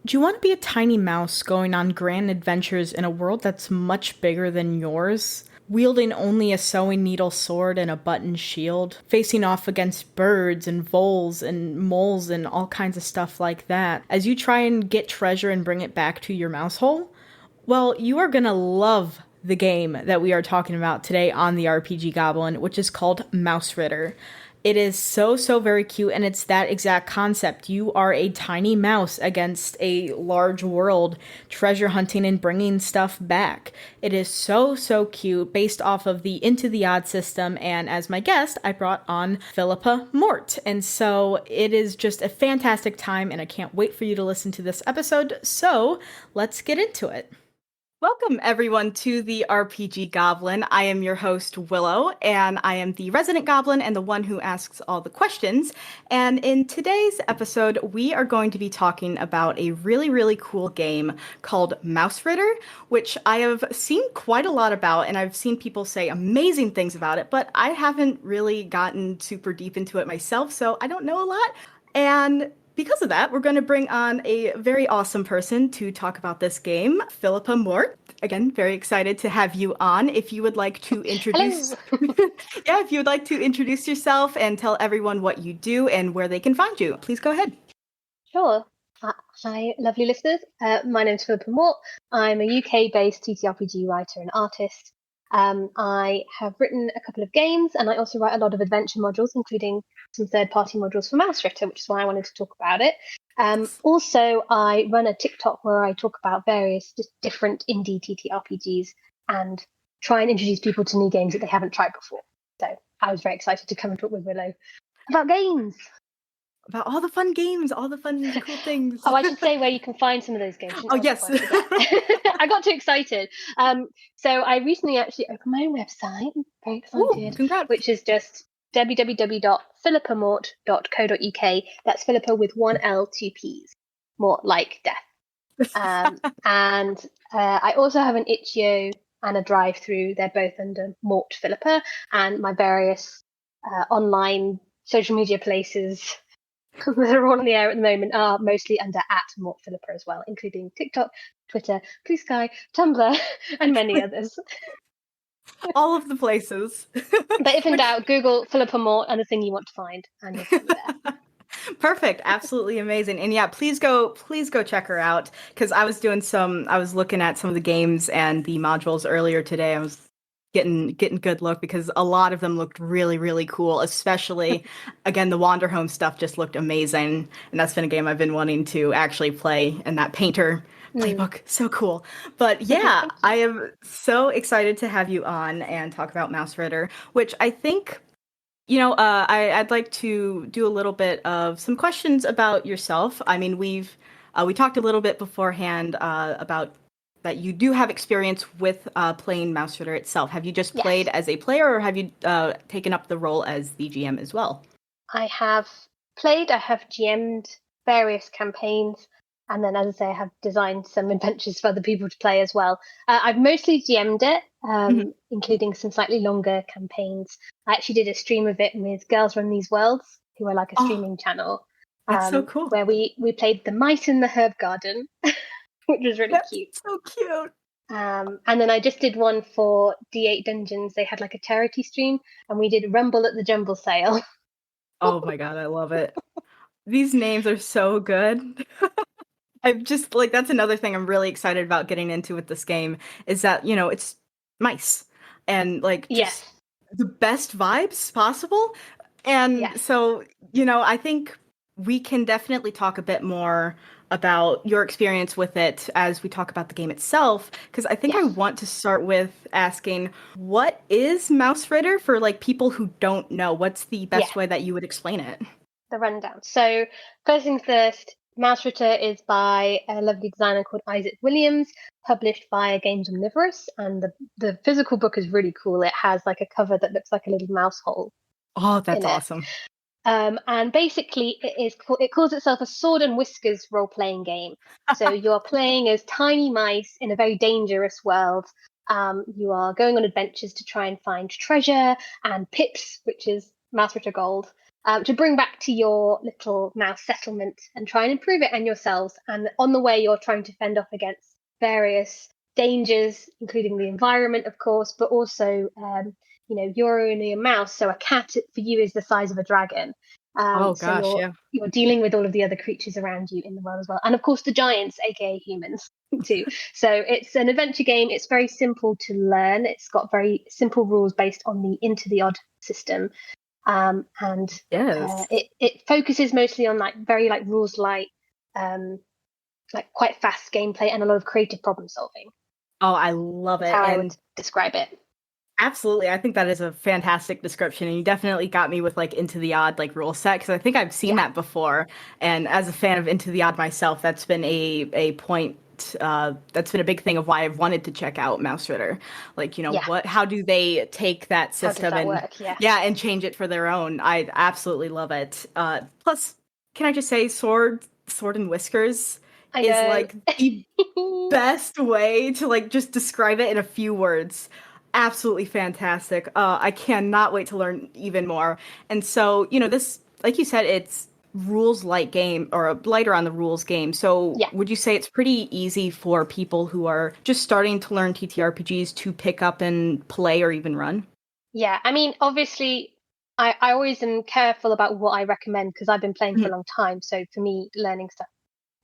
Do you want to be a tiny mouse going on grand adventures in a world that's much bigger than yours? Wielding only a sewing needle sword and a button shield, facing off against birds and voles and moles and all kinds of stuff like that, as you try and get treasure and bring it back to your mouse hole? Well, you are gonna love the game that we are talking about today on the RPG Goblin, which is called Mausritter. It is so very cute, and it's that exact concept. You are a tiny mouse against a large world, treasure hunting and bringing stuff back. It is so cute, based off of the Into the Odd system, and as my guest, I brought on Philippa Mort. And so it is just a fantastic time, and I can't wait for you to listen to this episode. So let's get into it. Welcome, everyone, to the RPG Goblin. I am your host, Willow, and I am the resident goblin and the one who asks all the questions. And in today's episode, we are going to be talking about a really cool game called Mausritter, which I have seen quite a lot about, and I've seen people say amazing things about it, but I haven't really gotten super deep into it myself, so I don't know a lot. And because of that, we're going to bring on a very awesome person to talk about this game, Philippa Mort. Again, very excited to have you on. If you would like to introduce, yeah, if you would like to introduce yourself and tell everyone what you do and where they can find you, please go ahead. Sure. Hi, lovely listeners. My name's Philippa Mort. I'm a UK-based TTRPG writer and artist. I have written a couple of games, and I also write a lot of adventure modules, including some third-party modules for Mausritter, which is why I wanted to talk about it. Also, I run a TikTok where I talk about various different indie TTRPGs and try and introduce people to new games that they haven't tried before. So I was very excited to come and talk with Willow about games. About all the fun games, all the fun, cool things. Oh, I should say where you can find some of those games. Oh, yes. I got too excited. So I recently actually opened my own website. I'm very excited. Ooh, congrats. Which is just www.philippamort.co.uk. That's Philippa with one L, two P's. Mort like death. And I also have an itch.io and a drive-through. They're both under Mort Philippa, and my various online social media places that are all in the air at the moment are mostly under @MortPhilippa as well, including TikTok, Twitter, Blue Sky, Tumblr, and many others. All of the places. But if in doubt, Google Philippa Mort and the thing you want to find, and you'll find me there. Perfect. Absolutely amazing. And yeah, please go check her out. Because I was looking at some of the games and the modules earlier today. I was getting good look because a lot of them looked really cool, especially again the Wanderhome stuff just looked amazing, and that's been a game I've been wanting to actually play, and that painter playbook so cool. But yeah, I am so excited to have you on and talk about Mausritter, which I think I'd like to do a little bit of some questions about yourself. I mean, we talked a little bit beforehand about that you do have experience with playing Mausritter itself. Have you just played as a player, or have you taken up the role as the GM as well? I have played, I have GM'd various campaigns, and then, as I say, I have designed some adventures for other people to play as well. I've mostly GM'd it, including some slightly longer campaigns. I actually did a stream of it with Girls Run These Worlds, who are like a streaming channel. That's so cool. Where we played The Mice in the Herb Garden, which was really cute. So cute. And then I just did one for D8 Dungeons. They had like a charity stream, and we did Rumble at the Jumble Sale. Oh my god, I love it. These names are so good. I've just that's another thing I'm really excited about getting into with this game is that, it's mice and just the best vibes possible. And so, I think we can definitely talk a bit more about your experience with it as we talk about the game itself, because I think I want to start with asking, what is Mausritter for people who don't know? What's the best way that you would explain it? The rundown. So first things first, Mausritter is by a lovely designer called Isaac Williams, published by Games Omnivorous, and the physical book is really cool. It has like a cover that looks like a little mouse hole. Oh, that's awesome. And basically it calls itself a sword and whiskers role-playing game. So you're playing as tiny mice in a very dangerous world. You are going on adventures to try and find treasure and pips, which is Mausritter gold. to bring back to your little mouse settlement and try and improve it and yourselves. And on the way, you're trying to fend off against various dangers, including the environment, of course, but also, you're only a mouse, so a cat for you is the size of a dragon. Oh So gosh, yeah. you're dealing with all of the other creatures around you in the world as well, and of course the giants, aka humans, too. So it's an adventure game. It's very simple to learn. It's got very simple rules based on the Into the Odd system, and Yes. it focuses mostly on like very like rules like quite fast gameplay and a lot of creative problem solving. Oh, I love Is it. how I would And describe it. absolutely, I think that is a fantastic description, and you definitely got me with like Into the Odd like rule set because I think I've seen Yeah, that before. And as a fan of Into the Odd myself, that's been a point. That's been a big thing of why I've wanted to check out Mausritter. Like, yeah. how do they take that How does system that and work? Yeah, yeah, and change it for their own? I absolutely love it. Plus, can I just say, sword and whiskers I is know. like the best way to like just describe it in a few words. Absolutely fantastic. I cannot wait to learn even more. And so, this, like you said, it's rules light game or lighter on the rules game. So, Yeah, would you say it's pretty easy for people who are just starting to learn TTRPGs to pick up and play or even run? yeah. I mean, obviously, I always am careful about what I recommend because I've been playing for Mhm. a long time. So for me, learning stuff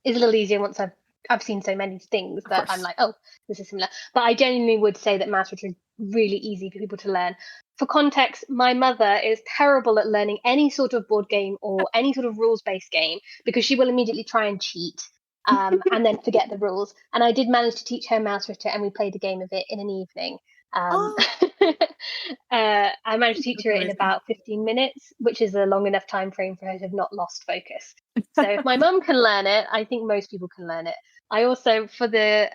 is a little easier once I've seen so many things Of that I'm course. like, oh, this is similar. But I genuinely would say that Mass Witcher is really easy for people to learn. For context, my mother is terrible at learning any sort of board game or any sort of rules based game because she will immediately try and cheat. And then forget the rules. And I did manage to teach her Mouse Ritter, and we played a game of it in an evening. Um, Oh, I managed to teach that's her it in amazing. about 15 minutes, which is a long enough time frame for her to have not lost focus. So if my mum can learn it, I think most people can learn it. I also, for the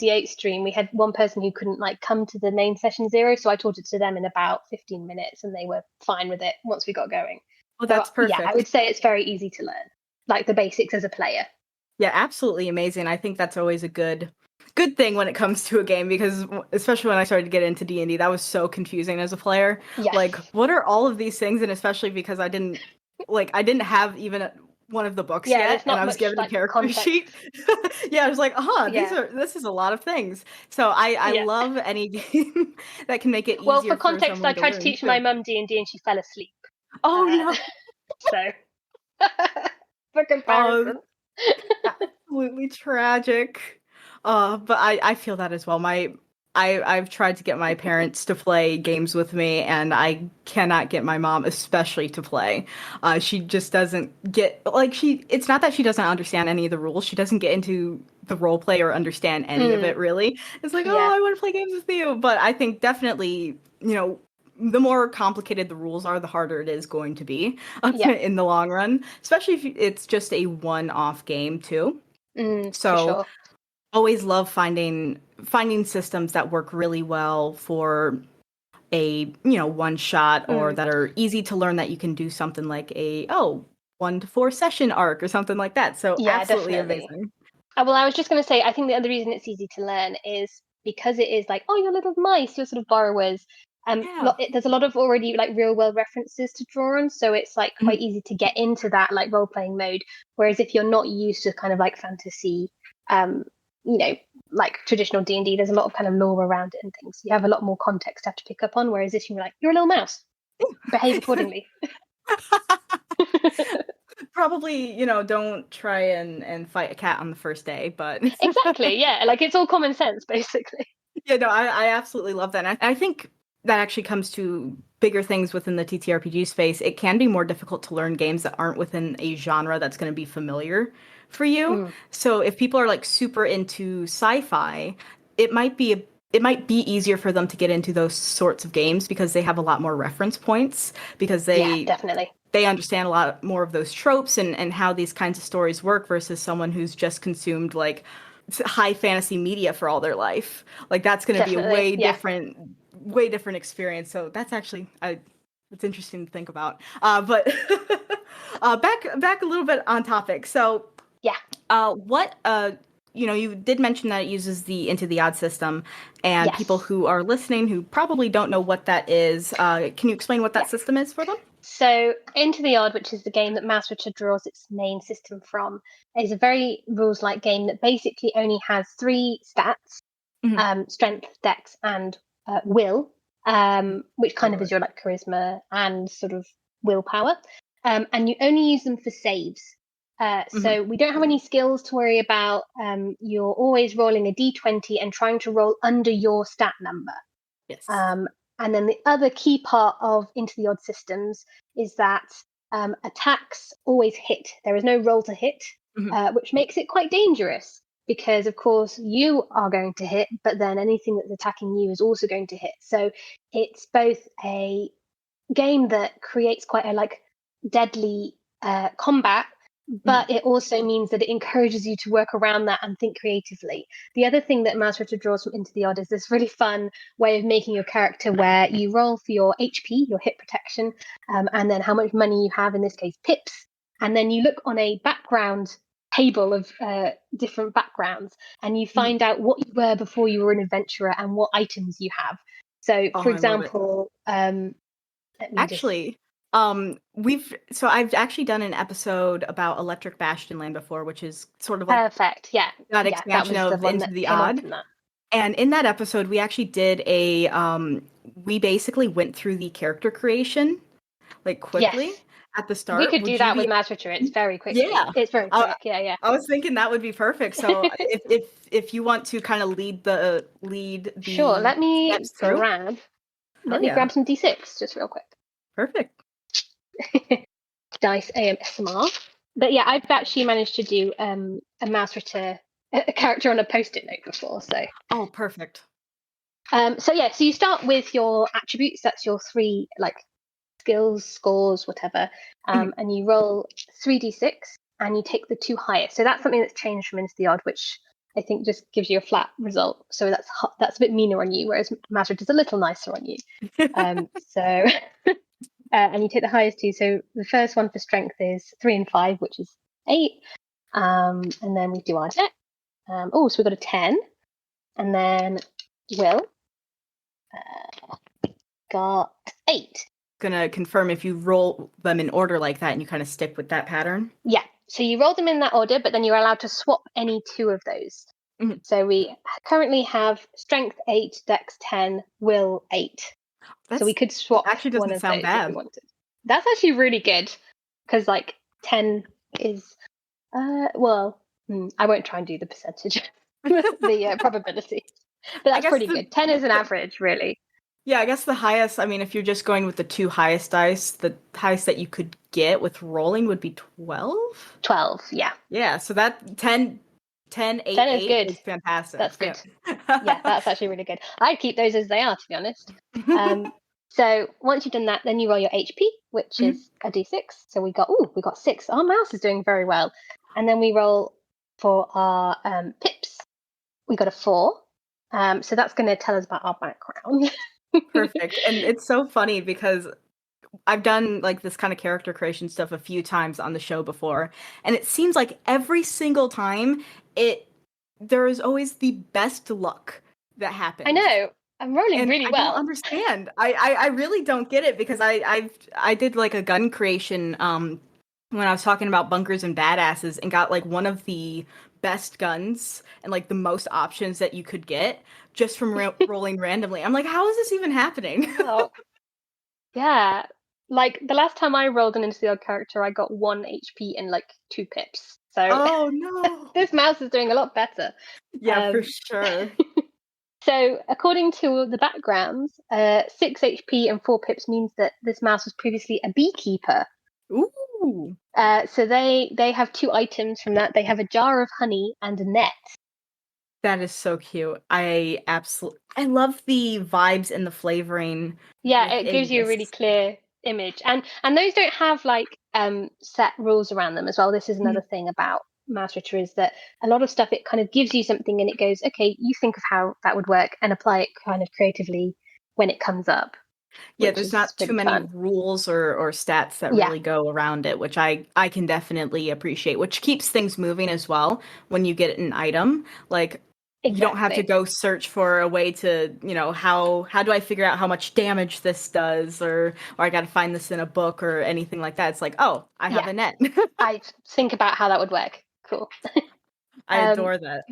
D8 stream, we had one person who couldn't like come to the main session 0, so I taught it to them in about 15 minutes, and they were fine with it once we got going. Oh, So that's yeah, I perfect. would say it's very easy to learn, like the basics as a player. Yeah, absolutely amazing. I think that's always a good thing when it comes to a game because especially when I started to get into D&D, that was so confusing as a player. Yes. Like, what are all of these things? And especially because I didn't have even one of the books Yeah, yet there's and not I was much given a like character context. sheet. Yeah, I was like, Yeah. this is a lot of things. So I Yeah. love any game that can make it Well, for easier for context, I someone to tried to learn teach my too. mum D&D and she fell asleep. Oh Uh, no. so for Oh, comparison. absolutely tragic. But I feel that as well. I've tried to get my parents to play games with me, and I cannot get my mom especially to play. She just doesn't get like she. It's not that she doesn't understand any of the rules. She doesn't get into the role play or understand any of Mm, it really. It's like, oh, yeah. I want to play games with you. But I think definitely, the more complicated the rules are, the harder it is going to be Yeah. in the long run, especially if it's just a one-off game too. For So sure. always love finding systems that work really well for a one shot or Mm, that are easy to learn that you can do something like a 1 to 4 session arc or something like that. So yeah, absolutely definitely. amazing. Well, I was just going to say, I think the other reason it's easy to learn is because it is like, oh, you're little mice, you're sort of borrowers. Yeah. There's a lot of already like real world references to draw on, so it's like quite Mhm. easy to get into that like role playing mode. Whereas if you're not used to kind of like fantasy, um, you know, like traditional D&D, there's a lot of kind of lore around it and things. You have a lot more context to have to pick up on. Whereas if you're like, you're a little mouse, behave accordingly. Probably, don't try and fight a cat on the first day, but Exactly, yeah, like it's all common sense basically. yeah, no, I absolutely love that. And I think that actually comes to bigger things within the TTRPG space. It can be more difficult to learn games that aren't within a genre that's going to be familiar for you. Mm, So if people are like super into sci-fi, it might be easier for them to get into those sorts of games because they have a lot more reference points because yeah, definitely. they understand a lot more of those tropes and how these kinds of stories work versus someone who's just consumed like high fantasy media for all their life. Like that's going to be a Definitely, yeah. way different experience. So that's actually it's interesting to think about. But back a little bit on topic. So Yeah. what you did mention that it uses the Into the Odd system, and people Yes. who are listening who probably don't know what that is, can you explain what Yeah. that system is for them? So, Into the Odd, which is the game that Mausritter draws its main system from, is a very rules-like game that basically only has 3 stats: strength, dex, and will, which kind of is your like charisma and sort of willpower. And you only use them for saves. So we don't have any skills to worry about. You're always rolling a d20 and trying to roll under your stat number. Yes. And then the other key part of Into the Odd systems is that attacks always hit. There is no roll to hit, which makes it quite dangerous because, of course, you are going to hit, but then anything that's attacking you is also going to hit. So it's both a game that creates quite a like deadly combat, but it also means that it encourages you to work around that and think creatively. The other thing that Mausritter draws from Into the Odd is this really fun way of making your character where you roll for your HP, your hit protection, and then how much money you have, in this case, pips. And then you look on a background table of different backgrounds and you find out what you were before you were an adventurer and what items you have. So, for example, I've actually done an episode about Electric Bastion Land before, which is sort of like perfect. Yeah, that expansion of Into the Odd. And in that episode, we actually did we basically went through the character creation like quickly at the start. We could do that with Mausritter. It's very quickly. Yeah, it's very quick. Yeah. I was thinking that would be perfect. So if you want to kind of lead the sure. Let me grab some d6 just real quick. Perfect. Dice AMSMR. But yeah, I've actually managed to do a Mausritter a character on a post-it note before. So perfect. So you start with your attributes. That's your 3 like skills, scores, whatever, and you roll 3d6 and you take the 2 highest. So that's something that's changed from Into the Odd, which I think just gives you a flat result. So that's a bit meaner on you, whereas Mausritter is a little nicer on you. And you take the highest 2. So the first one for strength is 3 and 5, which is 8. And then we do our deck. So we got a 10. And then will got 8. Gonna confirm if you roll them in order like that and you kind of stick with that pattern. Yeah. So you roll them in that order, but then you're allowed to swap any 2 of those. So we currently have strength 8, dex 10, will 8. So we could swap one of those if we wanted. That's actually really good because like 10 is I won't try and do the percentage, the probability, but that's pretty good. 10 is an average, really. Yeah, I guess the highest. I mean, if you're just going with the 2 highest dice, the highest that you could get with rolling would be 12. 12, yeah. Yeah, so that 10, 8, 10 is 8 good. is fantastic. That's good. Yeah, that's actually really good. I'd keep those as they are, to be honest. So once you've done that, then you roll your HP, which is a d6. So we got 6. Our mouse is doing very well. And then we roll for our pips. We got a 4. So that's going to tell us about our background. Perfect. And it's so funny because I've done like this kind of character creation stuff a few times on the show before, and it seems like every single time there is always the best luck that happens. I know. I'm rolling really well. I don't understand. I really don't get it because I did like a gun creation when I was talking about bunkers and badasses and got like one of the best guns and like the most options that you could get just from rolling randomly. I'm like, how is this even happening? Yeah. Like the last time I rolled an Into the Odd character, I got 1 HP and like 2 pips. So no. This mouse is doing a lot better. Yeah, for sure. So according to the backgrounds, 6 HP and 4 pips means that this mouse was previously a beekeeper. Ooh. So they have 2 items from that. They have a jar of honey and a net. That is so cute. I love the vibes and the flavoring. Yeah, it gives you a really clear image. And those don't have like set rules around them as well. This is another thing about Mausritter is that a lot of stuff, it kind of gives you something and it goes, okay, you think of how that would work and apply it kind of creatively when it comes up. Yeah, there's not too many rules or stats that really go around it, which I can definitely appreciate, which keeps things moving as well when you get an item. Like, you don't have to Exactly. go search for a way to, how do I figure out how much damage this does, or I got to find this in a book or anything like that. It's like, oh, I have Yeah, a net. I think about how that would work. Cool. I Um, adore that.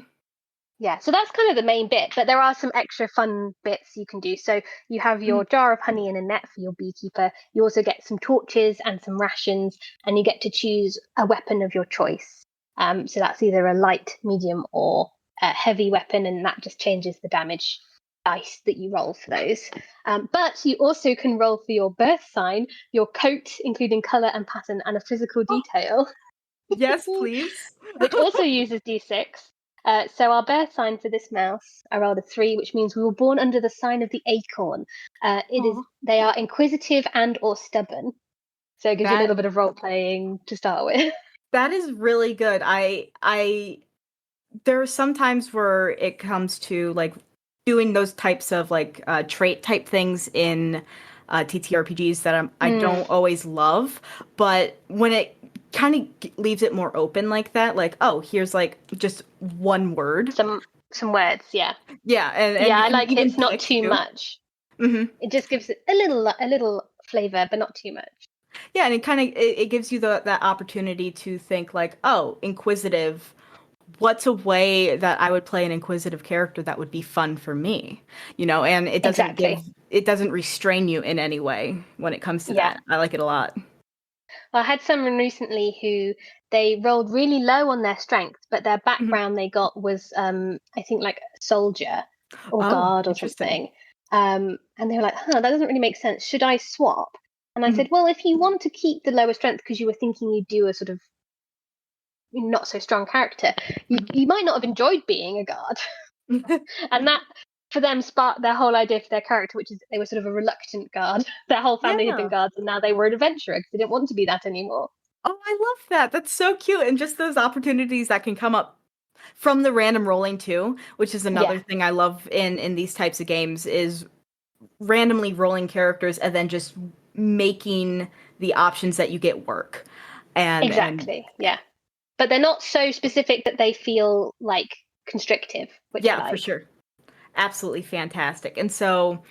yeah, so that's kind of the main bit, but there are some extra fun bits you can do. So you have your Mhm. jar of honey and a net for your beekeeper. You also get some torches and some rations, and you get to choose a weapon of your choice. So that's either a light, medium, or a heavy weapon, and that just changes the damage dice that you roll for those. But you also can roll for your birth sign, your coat, including color and pattern, and a physical Oh, detail, yes, please. which also uses d6. So our birth sign for this mouse, I rolled a 3, which means we were born under the sign of the acorn. Aw, They are inquisitive and or stubborn. So it gives you a that little bit of role playing to start with. that is really good. I there are some times where it comes to like doing those types of like trait type things in TTRPGs that I Mm, don't always love, but when it kind of leaves it more open like that, like, oh, here's like just one word. some some words, yeah. Yeah, Yeah, and I you can like even it's not pick too too. much. Hmm. It just gives it a little flavor, but not too much. Yeah, and it gives you that opportunity to think like, oh, inquisitive. What's a way that I would play an inquisitive character that would be fun for me? And Exactly. it doesn't restrain you in any way when it comes to Yeah. that. I like it a lot. I had someone recently who they rolled really low on their strength, but their Mhm. background they got was I think like soldier or Oh, guard or interesting. something. And they were like, huh, that doesn't really make sense. Should I swap? And I Mhm. said, well, if you want to keep the lower strength because you were thinking you'd do a sort of not so strong character, you might not have enjoyed being a guard. And that for them sparked their whole idea for their character, which is they were sort of a reluctant guard. Their whole family had been Yeah. guards and now they were an adventurer because they didn't want to be that anymore. Oh, I love that. That's so cute. And just those opportunities that can come up from the random rolling too, which is Yeah, another thing I love in these types of games is randomly rolling characters and then just making the options that you get work. And exactly. Yeah. But they're not so specific that they feel like constrictive, which I yeah, for like. sure. Absolutely fantastic. And so,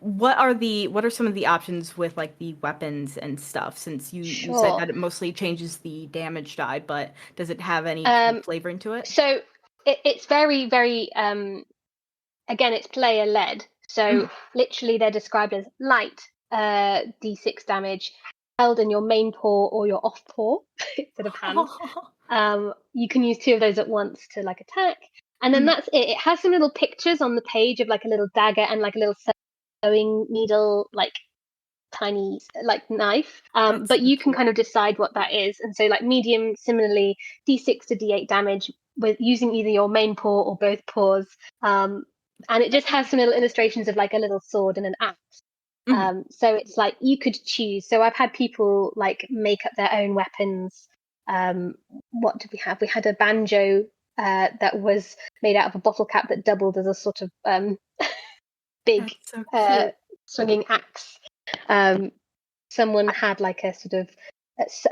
what are some of the options with like the weapons and stuff? Since you said Sure. that it mostly changes the damage die, but does it have any kind of Um, flavoring to it? so it's very, very, again, it's player led. So Mm. literally, they're described as light d6 damage held in your main paw or your off paw instead of hand. You can use two of those at once to like attack, and then Mm. that's it. It has some little pictures on the page of like a little dagger and like a little sewing needle, like tiny like knife. That's But so you can cute. kind of decide what that is. And so like medium, similarly, d6 to d8 damage with using either your main paw or both paws. And it just has some little illustrations of like a little sword and an axe. Mhm. So it's like you could choose. So I've had people like make up their own weapons. Um, what did we have? We had a banjo that was made out of a bottle cap that doubled as a sort of big That's so uh, cute. swinging axe. Um, Someone had like a sort of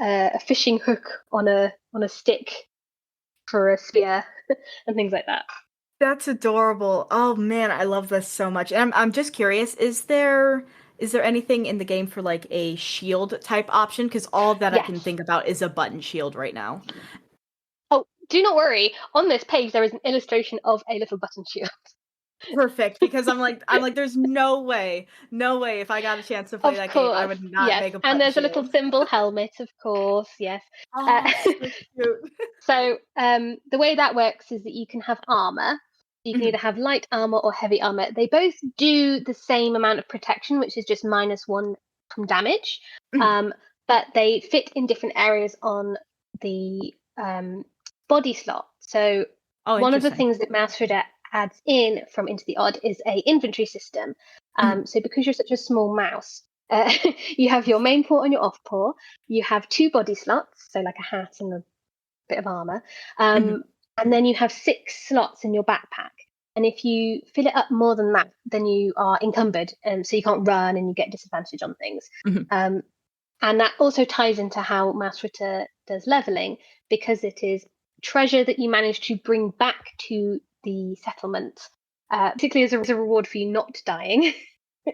a fishing hook on a stick for a spear and things like that. That's adorable. Oh man, I love this so much. And I'm just curious, is there anything in the game for like a shield type option? Because all that I can Yes. think about is a button shield right now. Oh, do not worry. On this page, there is an illustration of a little button shield. Perfect, because I'm like, there's no way, no way if I got a chance to play Of that game, I course, would not yes. make a And button there's a little shield. symbol helmet, of course, yes. Uh, Oh, so cute. so the way that works is that you can have armor. You can Mhm, either have light armor or heavy armor. They both do the same amount of protection, which is just -1 from damage. mhm. Um, but they fit in different areas on the body slot. So Oh, one of the interesting. things that Mausritter adds in from Into the Odd is a inventory system. Mhm, So because you're such a small mouse, you have your main paw and your off paw. You have two body slots, so like a hat and a bit of armor. mhm, And then you have 6 slots in your backpack. And if you fill it up more than that, then you are encumbered, so you can't run and you get disadvantage on things. mhm, Um, and that also ties into how Mausritter does leveling because it is treasure that you manage to bring back to the settlement, particularly as a reward for you not dying.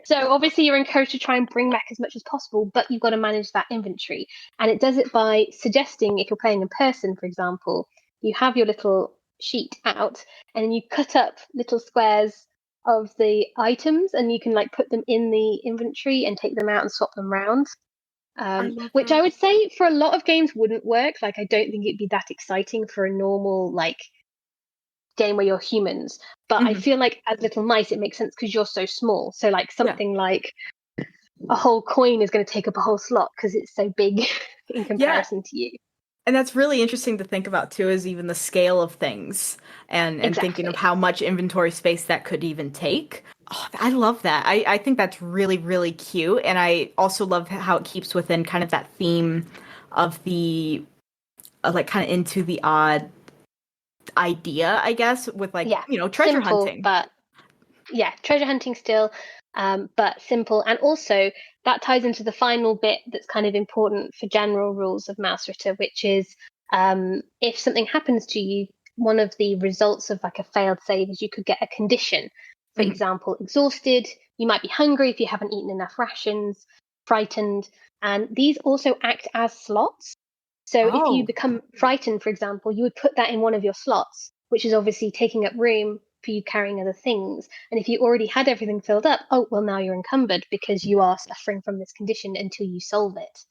So obviously you're encouraged to try and bring back as much as possible, but you've got to manage that inventory. And it does it by suggesting, if you're playing in person, for example, you have your little sheet out and you cut up little squares of the items and you can like put them in the inventory and take them out and swap them around. Which I would say for a lot of games wouldn't work. Like I don't think it'd be that exciting for a normal like game where you're humans, but I feel like as little mice it makes sense because you're so small. So like something like a whole coin is going to take up a whole slot because it's so big in comparison to you. And that's really interesting to think about too, is even the scale of things and thinking of how much inventory space that could even take. Oh, I love that. I think that's really, really cute. And I also love how it keeps within kind of that theme of the like kind of into the odd idea, I guess, with like, treasure simple, hunting. But treasure hunting still, but simple. And also that ties into the final bit that's kind of important for general rules of Mausritter, which is if something happens to you, one of the results of like a failed save is you could get a condition. For example, exhausted, you might be hungry if you haven't eaten enough rations, frightened, and these also act as slots. So if you become frightened, for example, you would put that in one of your slots, which is obviously taking up room for you carrying other things. And if you already had everything filled up, now you're encumbered because you are suffering from this condition until you solve it.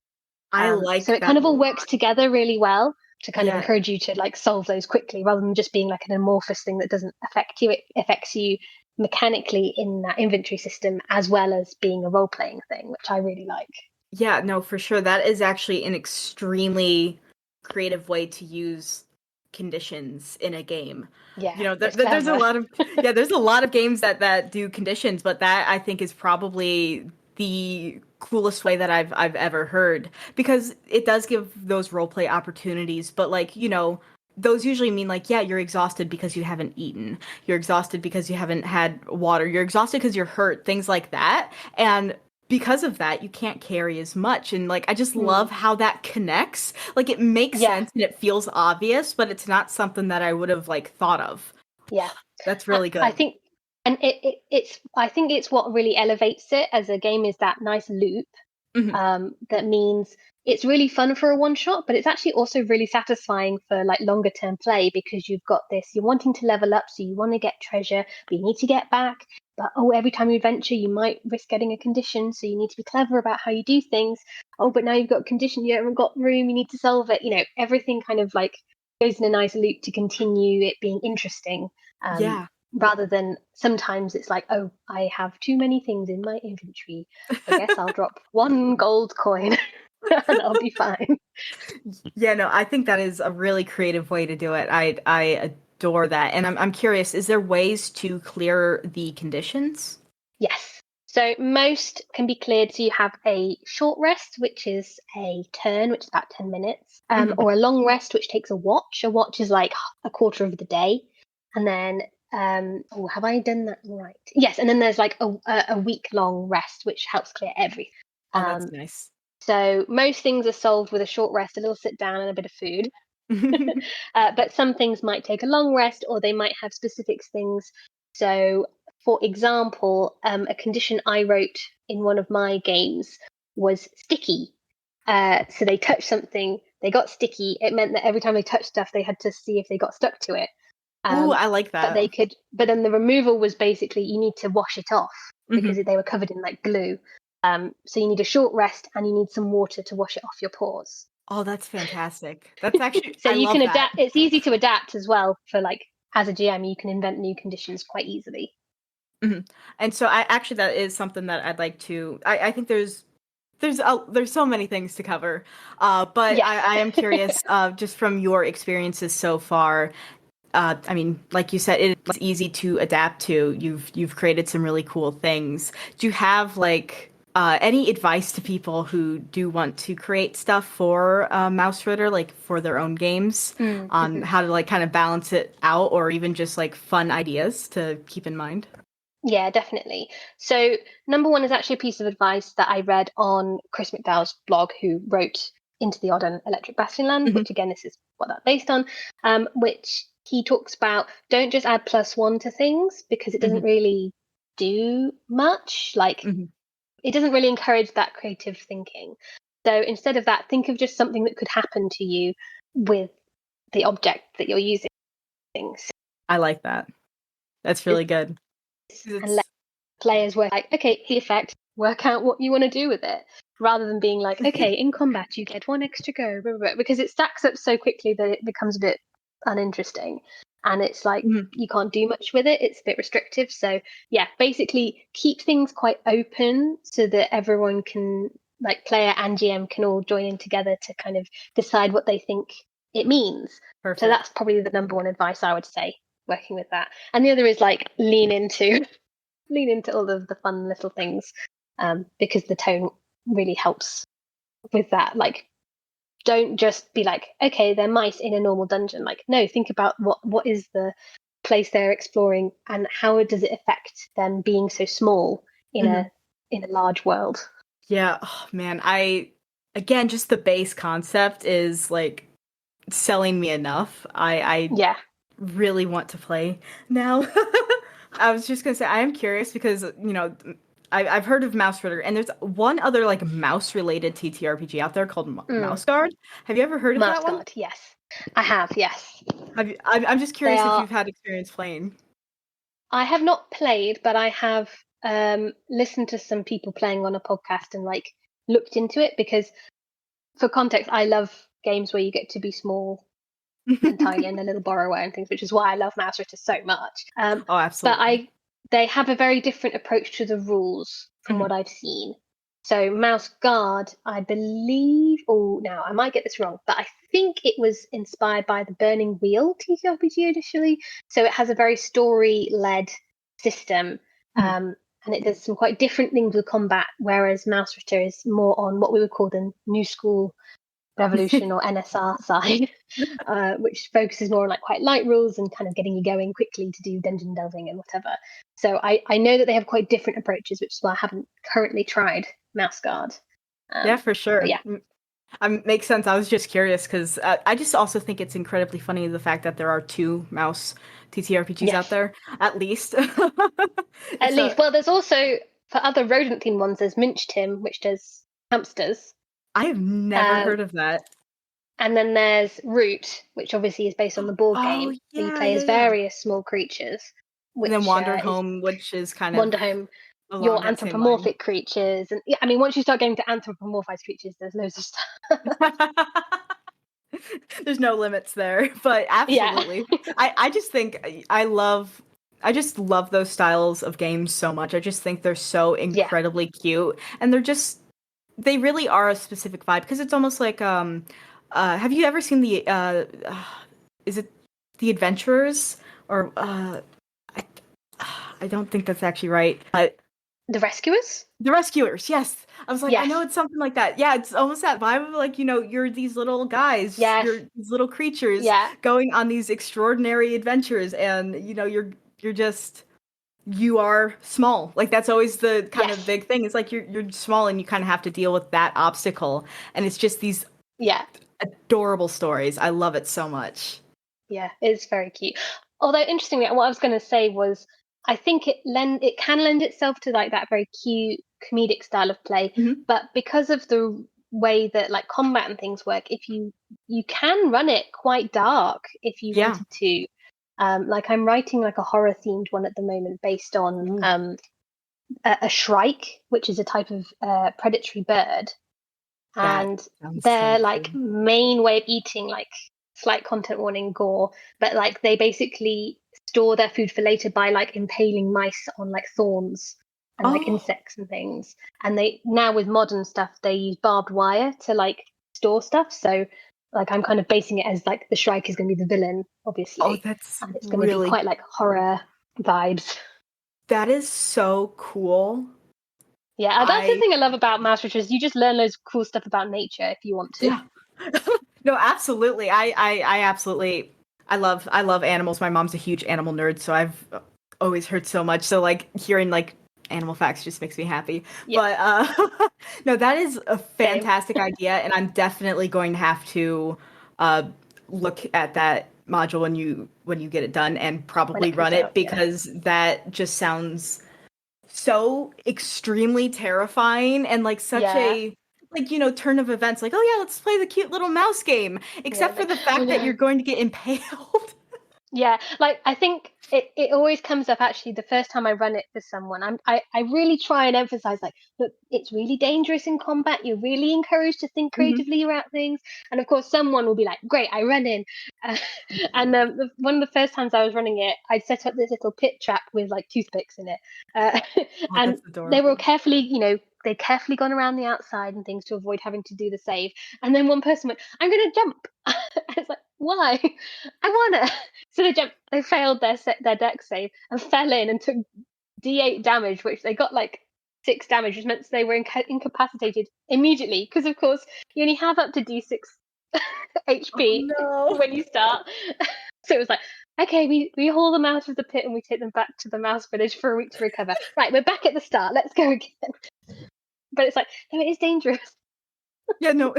I like so it that kind of all works together really well to kind of Yeah. encourage you to like solve those quickly rather than just being like an amorphous thing that doesn't affect you. It affects you mechanically in that inventory system as well as being a role-playing thing, which I really like. Yeah, no, for sure. That is actually an extremely creative way to use conditions in a game. Yeah, There's a lot of there's a lot of games that do conditions, but that I think is probably the coolest way that I've ever heard because it does give those role play opportunities, but like, those usually mean like, yeah, you're exhausted because you haven't eaten. You're exhausted because you haven't had water. You're exhausted because you're hurt, things like that. And because of that, you can't carry as much. And like, I just love how that connects. Like, it makes sense and it feels obvious, but it's not something that I would have like thought of. Yeah. That's really good. I think, and I think it's what really elevates it as a game is that nice loop. That means it's really fun for a one shot, but it's actually also really satisfying for like longer term play because you've got this, you're wanting to level up, so you want to get treasure, but you need to get back. But every time you venture, you might risk getting a condition, so you need to be clever about how you do things. But now you've got a condition, you haven't got room, you need to solve it. Everything kind of like goes in a nice loop to continue it being interesting. Rather than sometimes it's like, I have too many things in my inventory. I guess I'll drop one gold coin and I'll be fine. Yeah, no, I think that is a really creative way to do it. I adore that. And I'm curious, is there ways to clear the conditions? Yes. So most can be cleared. So you have a short rest, which is a turn, which is about 10 minutes, or a long rest, which takes a watch. A watch is like a quarter of the day. And then have I done that right? Yes, and then there's like a week-long rest, which helps clear everything. Oh, that's nice. So most things are solved with a short rest, a little sit down, and a bit of food. But some things might take a long rest, or they might have specific things. So, for example, a condition I wrote in one of my games was sticky. So they touched something, they got sticky. It meant that every time they touched stuff, they had to see if they got stuck to it. Ooh, I like that. But then the removal was basically you need to wash it off because they were covered in like glue. So you need a short rest and you need some water to wash it off your pores. Oh, that's fantastic. That's actually so I you love can that. adapt. It's easy to adapt as well for like as a GM, you can invent new conditions quite easily. And so that is something that I'd like to. I think there's so many things to cover, but Yes. I am curious, just from your experiences so far. I mean, like you said, it's easy to adapt to. You've created some really cool things. Do you have like any advice to people who do want to create stuff for Mausritter, like for their own games, on how to like kind of balance it out, or even just like fun ideas to keep in mind? Yeah, definitely. So number one is actually a piece of advice that I read on Chris McDowell's blog, who wrote Into the Odd and Electric Bastionland, which again, this is what that's based on, which he talks about don't just add +1 to things because it doesn't really do much. Like, it doesn't really encourage that creative thinking. So instead of that, think of just something that could happen to you with the object that you're using. I like that. That's really good. And let players work like, okay, the effect, work out what you want to do with it, rather than being like, okay, in combat you get 1 extra go, blah, blah, blah, because it stacks up so quickly that it becomes a bit uninteresting. And it's like you can't do much with it. It's a bit restrictive. So yeah, basically keep things quite open so that everyone can, like player and GM, can all join in together to kind of decide what they think it means. Perfect. So that's probably the number one advice I would say, working with that. And the other is like lean into all of the fun little things, because the tone really helps with that. Like, don't just be like, okay, they're mice in a normal dungeon. Like, no, think about what is the place they're exploring and how does it affect them being so small in a large world. Yeah, oh, man, again, just the base concept is like selling me enough. I really want to play now. I was just gonna say I am curious because I've heard of Mausritter, and there's one other like mouse-related TTRPG out there called Mouse Guard. Have you ever heard of that one? Guard, yes, I have. Yes. I'm just curious if you've had experience playing. I have not played, but I have listened to some people playing on a podcast and like looked into it, because for context, I love games where you get to be small and tiny and a little borrower and things, which is why I love Mausritter so much. Oh, absolutely. But they have a very different approach to the rules from what I've seen. So Mouse Guard, I believe, now I might get this wrong, but I think it was inspired by the Burning Wheel TTRPG initially. So it has a very story-led system, and it does some quite different things with combat, whereas Mausritter is more on what we would call the new school Revolution or NSR side, which focuses more on like quite light rules and kind of getting you going quickly to do dungeon delving and whatever. So I know that they have quite different approaches, which is why I haven't currently tried Mouse Guard. Yeah, for sure. Yeah. Makes sense. I was just curious because I just also think it's incredibly funny the fact that there are 2 mouse TTRPGs out there, at least. At least. Well, there's also, for other rodent themed ones, there's Minch Tim, which does hamsters. I have never heard of that. And then there's Root, which obviously is based on the board game. Yeah, you play as various small creatures. And then Wander Home, which is kind of Wander Home, your anthropomorphic creatures. And yeah, I mean, once you start getting to anthropomorphized creatures, there's loads of stuff. There's no limits there, but absolutely. Yeah. I just think I just love those styles of games so much. I just think they're so incredibly cute, and they really are a specific vibe, because it's almost like have you ever seen the is it The Adventurers, or I don't think that's actually right. The Rescuers? The Rescuers, yes. I was like, I know it's something like that. Yeah, it's almost that vibe of like, you're these little guys, you're these little creatures going on these extraordinary adventures, and you are small. Like, that's always the kind of big thing. It's like you're small and you kind of have to deal with that obstacle, and it's just these adorable stories. I love it so much. Yeah, it's very cute. Although, interestingly, what I was going to say was, I think it can lend itself to like that very cute comedic style of play, but because of the way that like combat and things work, if you can run it quite dark if you wanted to. Like, I'm writing like a horror themed one at the moment based on a shrike, which is a type of predatory bird, and their like main way of eating, like, slight content warning, gore, but like they basically store their food for later by like impaling mice on like thorns and like insects and things. And they now, with modern stuff, they use barbed wire to like store stuff. So like, I'm kind of basing it as like the shrike is going to be the villain, obviously. And it's going to be quite like horror vibes. That is so cool. Yeah, that's the thing I love about Mausritter, is you just learn loads of cool stuff about nature if you want to. Yeah. No, absolutely. I absolutely, I love animals. My mom's a huge animal nerd, so I've always heard so much. So like, hearing like animal facts just makes me happy. Yeah. But no, that is a fantastic idea, and I'm definitely going to have to look at that module when you get it done, and when probably it comes run it out. Yeah. because that just sounds so extremely terrifying and like such Yeah. a like turn of events, like, oh yeah, let's play the cute little mouse game, Yeah. except for Like, the I fact that you're know. going to get impaled. Yeah, like I think it always comes up actually the first time I run it for someone. I really try and emphasize like, look, it's really dangerous in combat. You're really encouraged to think Mhm. creatively about things. And of course, someone will be like, great, I run in. Uh, and one of the first times I was running it, I'd set up this little pit trap with like toothpicks in it. Uh, Oh, and that's they were adorable. carefully, they'd carefully gone around the outside and things to avoid having to do the save. And then one person went, I'm going to jump. I was like, why? I want to. So they failed their deck save and fell in and took D8 damage, which they got like 6 damage, which meant they were incapacitated immediately. Because of course you only have up to D6 Oh HP no. when you start. So it was like, okay, we haul them out of the pit and we take them back to the mouse village for a week to recover. Right, we're back at the start. Let's go again. But it's like, no, it is dangerous. Yeah, no.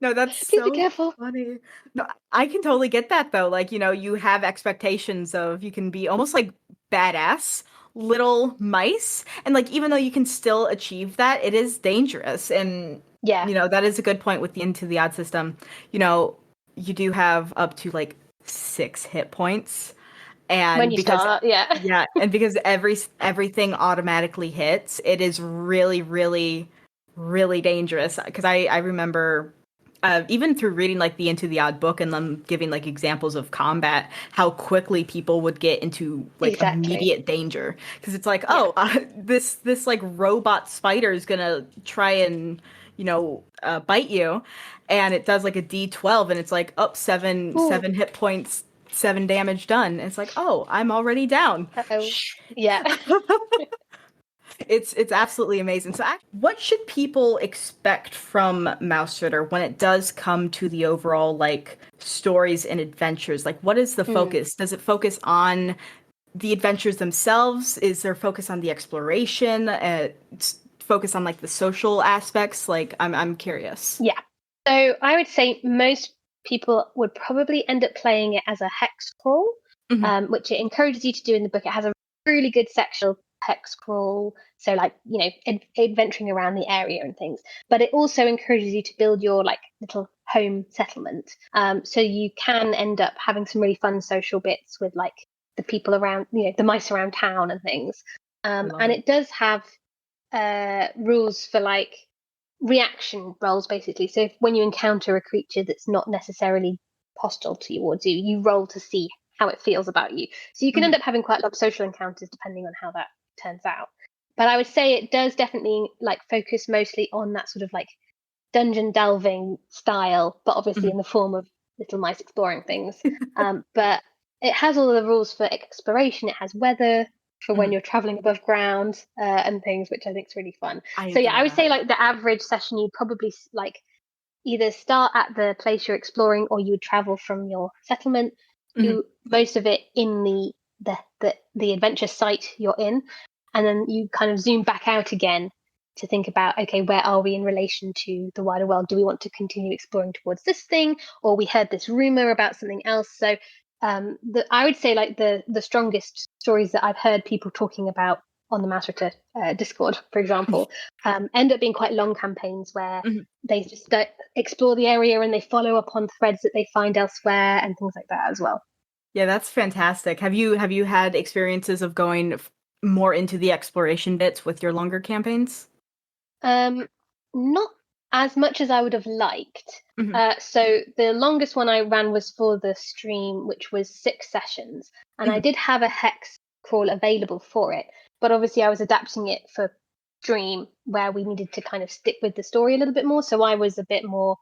No, that's Please be so careful. funny. No, I can totally get that though. Like, you have expectations of you can be almost like badass little mice. And like even though you can still achieve that, it is dangerous. And Yeah, that is a good point with the Into the Odd system. You know, you do have up to like 6 hit points. when And you because start, yeah. yeah, and because everything automatically hits, it is really, really, really dangerous. Because I remember even through reading like the Into the Odd book and them giving like examples of combat, how quickly people would get into like Exactly. immediate danger. Because it's like, Yeah. oh, this like robot spider is gonna try and bite you, and it does like a D12, and it's like up Ooh. 7 hit points, 7 damage done. And it's like, oh, I'm already down. Uh-oh. Shh. Yeah. It's absolutely amazing. So, what should people expect from Mausritter when it does come to the overall like stories and adventures? Like, what is the Mm. focus? Does it focus on the adventures themselves? Is there focus on the exploration? Focus on like the social aspects? Like, I'm curious. Yeah. So I would say most people would probably end up playing it as a hex crawl, Hmm. which it encourages you to do in the book. It has a really good sexual hex crawl, so like adventuring around the area and things. But it also encourages you to build your like little home settlement. So you can end up having some really fun social bits with like the people around, the mice around town and things. I love And it. it does have rules for like reaction rolls basically. So when you encounter a creature that's not necessarily hostile towards you, you roll to see how it feels about you. So you can Hmm. end up having quite a lot of social encounters depending on how that turns out. But I would say it does definitely like focus mostly on that sort of like dungeon delving style, but obviously Hmm. in the form of little mice exploring things. But it has all the rules for exploration. It has weather for when Hmm. you're traveling above ground and things, which I think is really fun. I So yeah, adore I would that. say like the average session you'd probably like either start at the place you're exploring or you would travel from your settlement, Hmm. do most of it in the adventure site you're in, and then you kind of zoom back out again to think about, okay, where are we in relation to the wider world? Do we want to continue exploring towards this thing, or we heard this rumor about something else? So I would say like the strongest stories that I've heard people talking about on the Mausritter Discord, for example, end up being quite long campaigns where Hmm. they just explore the area and they follow up on threads that they find elsewhere and things like that as well. Yeah, that's fantastic. Have you had experiences of going more into the exploration bits with your longer campaigns? Um, Not as much as I would have liked. Hmm. So the longest one I ran was for the stream, which was 6 sessions, and I Hmm. did have a hex crawl available for it, but obviously I was adapting it for stream where we needed to kind of stick with the story a little bit more. So I was a bit more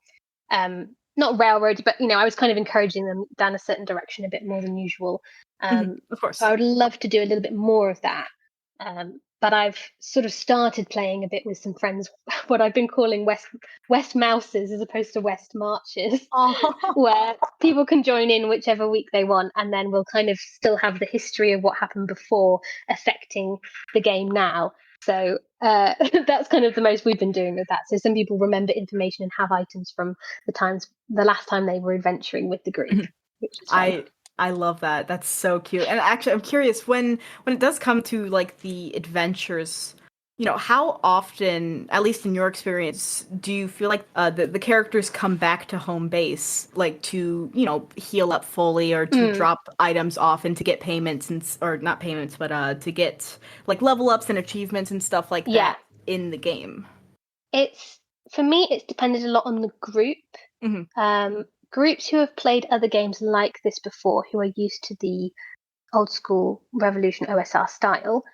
not railroady, but I was kind of encouraging them down a certain direction a bit more than usual. Hmm. Of So I course. would love to do a little bit more of that. But I've sort of started playing a bit with some friends, what I've been calling West Mouses as opposed to West Marches, Oh. where people can join in whichever week they want, and then we'll kind of still have the history of what happened before affecting the game now. So that's kind of the most we've been doing with that. So some people remember information and have items from the last time they were adventuring with the group. which is fun. I love that. That's so cute. And actually, I'm curious when it does come to like the adventures, how often, at least in your experience, do you feel like the characters come back to home base, like to, heal up fully or to Mm, drop items off and to get payments or not payments, but to get like level ups and achievements and stuff like yeah, that in the game? it's for me. It's depended a lot on the group. Hmm. Groups who have played other games like this before, who are used to the old school Revolution OSR style,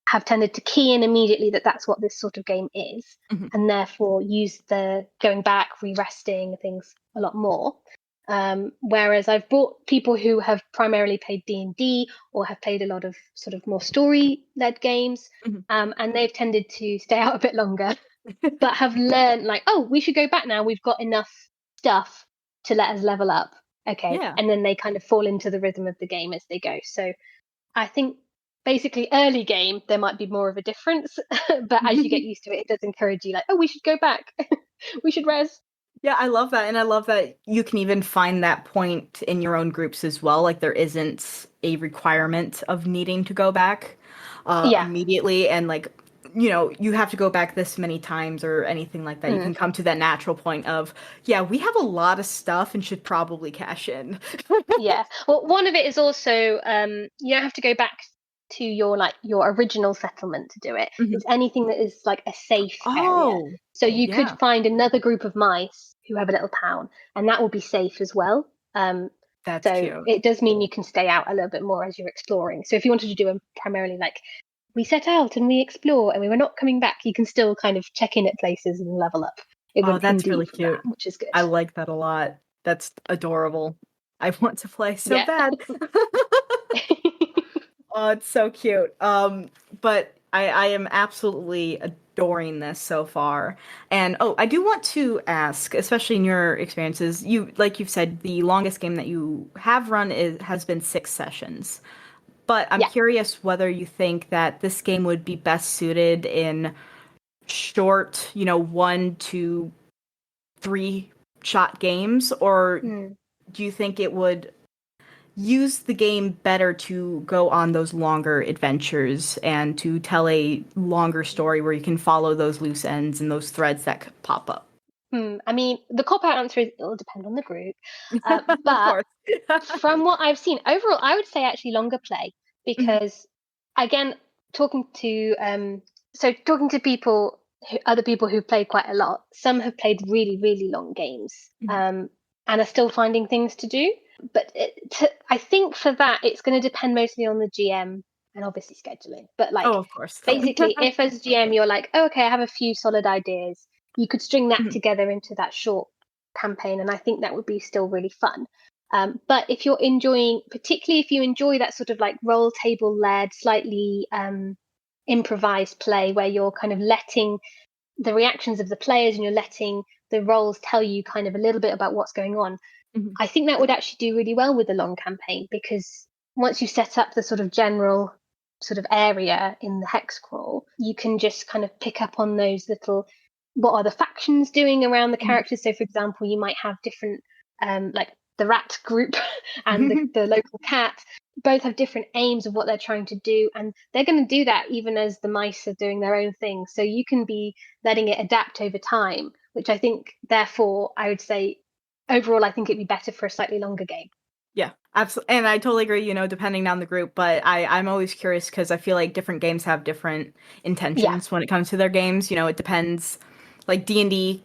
have tended to key in immediately that that's what this sort of game is, Hmm. and therefore use the going back, re-resting things a lot more. Whereas I've brought people who have primarily played D&D or have played a lot of sort of more story-led games, Hmm. and they've tended to stay out a bit longer, but have learned like, oh, we should go back now. We've got enough stuff to let us level up. Okay, Yeah. and then they kind of fall into the rhythm of the game as they go. So I think basically early game there might be more of a difference, but as you get used to it, it does encourage you like, oh, we should go back, we should res. Yeah, I love that. And I love that you can even find that point in your own groups as well. Like there isn't a requirement of needing to go back Yeah. immediately and like, you have to go back this many times or anything like that. You Mm. can come to that natural point of, yeah, we have a lot of stuff and should probably cash in. Yeah. Well, one of it is also you don't have to go back to your original settlement to do it. Mhm. It's anything that is like a safe area. Oh, So you could yeah, find another group of mice who have a little town, and that will be safe as well. that's So cute. it does mean you can stay out a little bit more as you're exploring. So if you wanted to do a primarily like we set out and we explore and we were not coming back, you can still kind of check in at places and level up. It Oh, wouldn't that's hinder you really from that, cute. which is good. I like that a lot. That's adorable. I want to play so Yeah. bad. Oh, it's so cute. But I am absolutely adoring this so far. And oh, I do want to ask, especially in your experiences, like you've said, the longest game that you have run has been 6 sessions. But I'm Yeah. curious whether you think that this game would be best suited in short, 1 to 3 shot games, or Mm. do you think it would use the game better to go on those longer adventures and to tell a longer story where you can follow those loose ends and those threads that could pop up? I mean, the cop out answer is it'll depend on the group. Of But course. from what I've seen, overall, I would say actually longer play Mhm. because, again, talking to talking to other people who've played quite a lot. Some have played really, really long games, Mhm. and are still finding things to do. But I think for that, it's going to depend mostly on the GM and obviously scheduling. But Oh, like, of course. basically, if as GM you're like, oh, okay, I have a few solid ideas, you could string that Mhm. together into that short campaign, and I think that would be still really fun. But if you're enjoying, particularly if you enjoy that sort of like roll table led, slightly improvised play where you're kind of letting the reactions of the players and you're letting the roles tell you kind of a little bit about what's going on, Mhm. I think that would actually do really well with the long campaign because once you set up the sort of general sort of area in the hex crawl, you can just kind of pick up on those little what are the factions doing around the Mhm. characters. So, for example, you might have different, like the rat group and the local cat, both have different aims of what they're trying to do. And they're going to do that even as the mice are doing their own thing. So, you can be letting it adapt over time, which I think, therefore, I would say overall, I think it'd be better for a slightly longer game. Yeah, absolutely. And I totally agree, depending on the group, but I'm always curious because I feel like different games have different Yeah. intentions when it comes to their games. It depends. Like D&D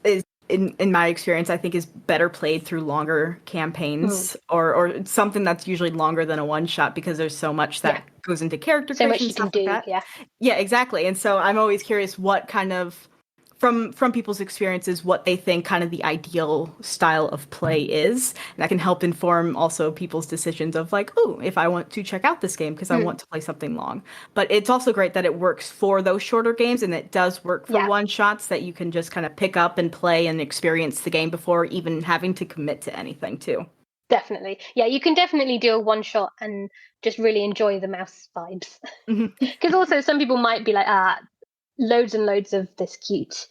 is in my experience, I think is better played through longer Mm. campaigns or something that's usually longer than a one shot because there's so much Yeah. that goes into character So creation much and you can stuff like do. that. Yeah. Yeah, exactly. And so I'm always curious what kind of from people's experiences what they think kind of the ideal style of play is, and that can help inform also people's decisions of like, oh, if I want to check out this game because I Mm. want to play something long. But it's also great that it works for those shorter games and it does work for Yeah. one shots that you can just kind of pick up and play and experience the game before even having to commit to anything too. Definitely. Yeah, you can definitely do a one shot and just really enjoy the mouse vibes. Mhm. Because also some people might be like, loads and loads of this cute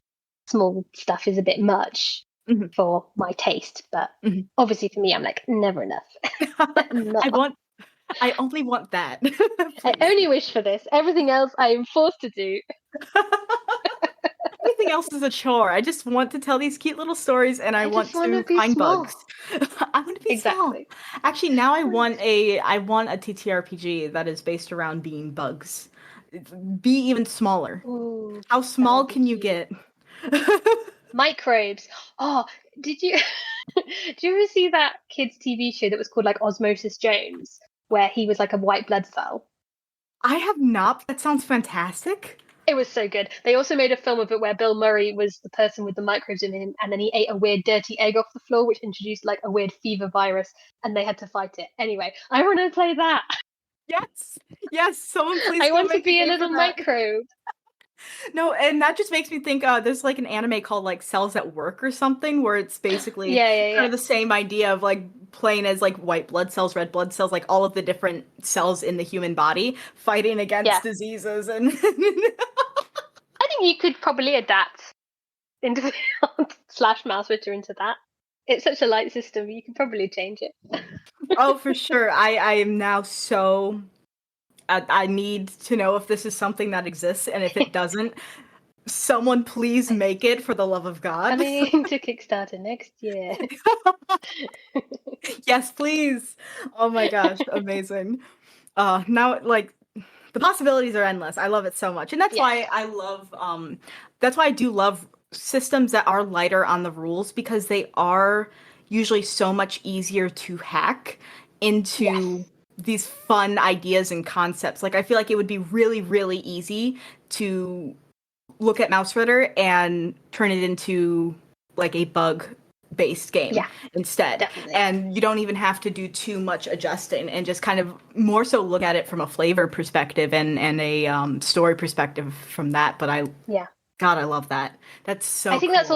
small stuff is a bit much. Mhm. for my taste, but Mhm. obviously for me, I'm like, never enough. I Not. want. I only want that. I Please. only wish for this. Everything else I am forced to do. Everything else is a chore. I just want to tell these cute little stories and I I want just want to to be find small. bugs. I want to be small. Exactly. Actually, now I want a TTRPG that is based around being bugs. Be even smaller. Ooh, How that small would be can you cute. get? Microbes. Oh, did you did you ever see that kids' TV show that was called like Osmosis Jones, where he was like a white blood cell? I have not. That sounds fantastic. It was so good. They also made a film of it where Bill Murray was the person with the microbes in him, and then he ate a weird dirty egg off the floor, which introduced like a weird fever virus, and they had to fight it. Anyway, I want to play that. Yes. Yes, someone please I go want to make a be a game for little that. microbe. No, and that just makes me think there's like an anime called like Cells at Work or something where it's basically Yeah, yeah, kind yeah. of the same idea of like playing as like white blood cells, red blood cells, like all of the different cells in the human body fighting Yeah. against diseases and I think you could probably adapt into slash Mausritter into that. It's such a light system, you could probably change it. oh, for sure. I am now so I need to know if this is something that exists and if it doesn't, someone please It's make it for the love of God. coming to Kickstarter next year. Yes, please. Oh my gosh, amazing. Now like the possibilities are endless. I love it so much. And Yes. that's why I do love systems that are lighter on the rules because they are usually so much easier to hack into Yes. these fun ideas and concepts. Like I feel like it would be really, really easy to look at Mausritter and turn it into like a bug based game Yeah, instead. definitely. And you don't even have to do too much adjusting and just kind of more so look at it from a flavor perspective and a story perspective from that. But Yeah. God, I love that. That's I so think cool. that's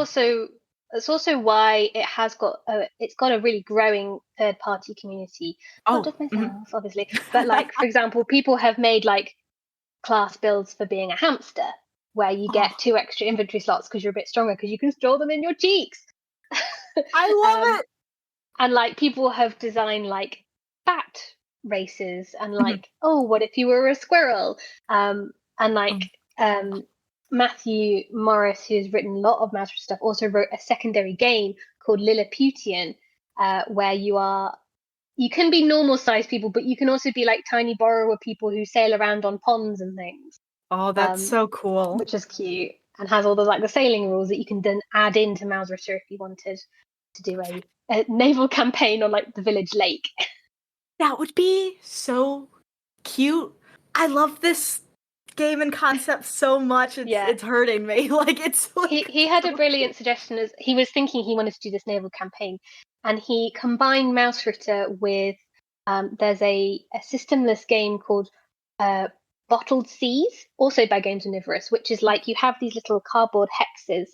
also why it's got a really growing third party community. Not Oh, just mhm. myself, obviously, but like for example, people have made like class builds for being a hamster, where you Oh, get 2 extra inventory slots because you're a bit stronger because you can store them in your cheeks. I um, love it. and like people have designed like bat races and Mhm. like, oh, what if you were a squirrel? And like Oh, um, Matthew Morris, who's written a lot of Master stuff, also wrote a secondary game called Lilliputian, where you can be normal sized people, but you can also be like tiny borrower people who sail around on ponds and things, oh, that's um, so cool. which is cute and has all the like the sailing rules that you can then add into Mausritter if you wanted to do a naval campaign on like the village lake. That would be so cute. I love this game and concept so much. It's Yeah. it's hurting me. Like it's He like he had a so brilliant cute. suggestion as he was thinking he wanted to do this naval campaign, and he combined Mausritter with there's a systemless game called uh, Bottled Seas, also by Games Omnivorous, which is like you have these little cardboard hexes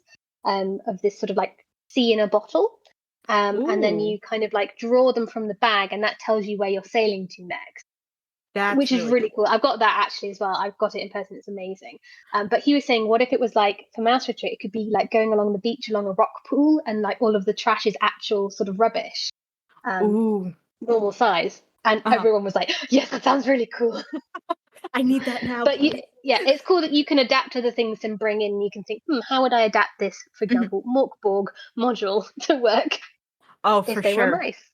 of this sort of like sea in a bottle, and then Ooh, you kind of like draw them from the bag, and that tells you where you're sailing to next, that's which is really really cool. cool. I've got that actually as well. I've got it in person. It's amazing. But he was saying, what if it was like for Mouse Retreat, it could be like going along the beach along a rock pool, and like all of the trash is actual sort of rubbish, um, Ooh. normal size. And Uh-huh. everyone was like, yes, that sounds really cool. I need that now, But please. yeah, it's cool that you can adapt other things and bring in. You can think, how would I adapt this, for Mhm. example, Morkborg module to work Oh, if for they were sure. mice?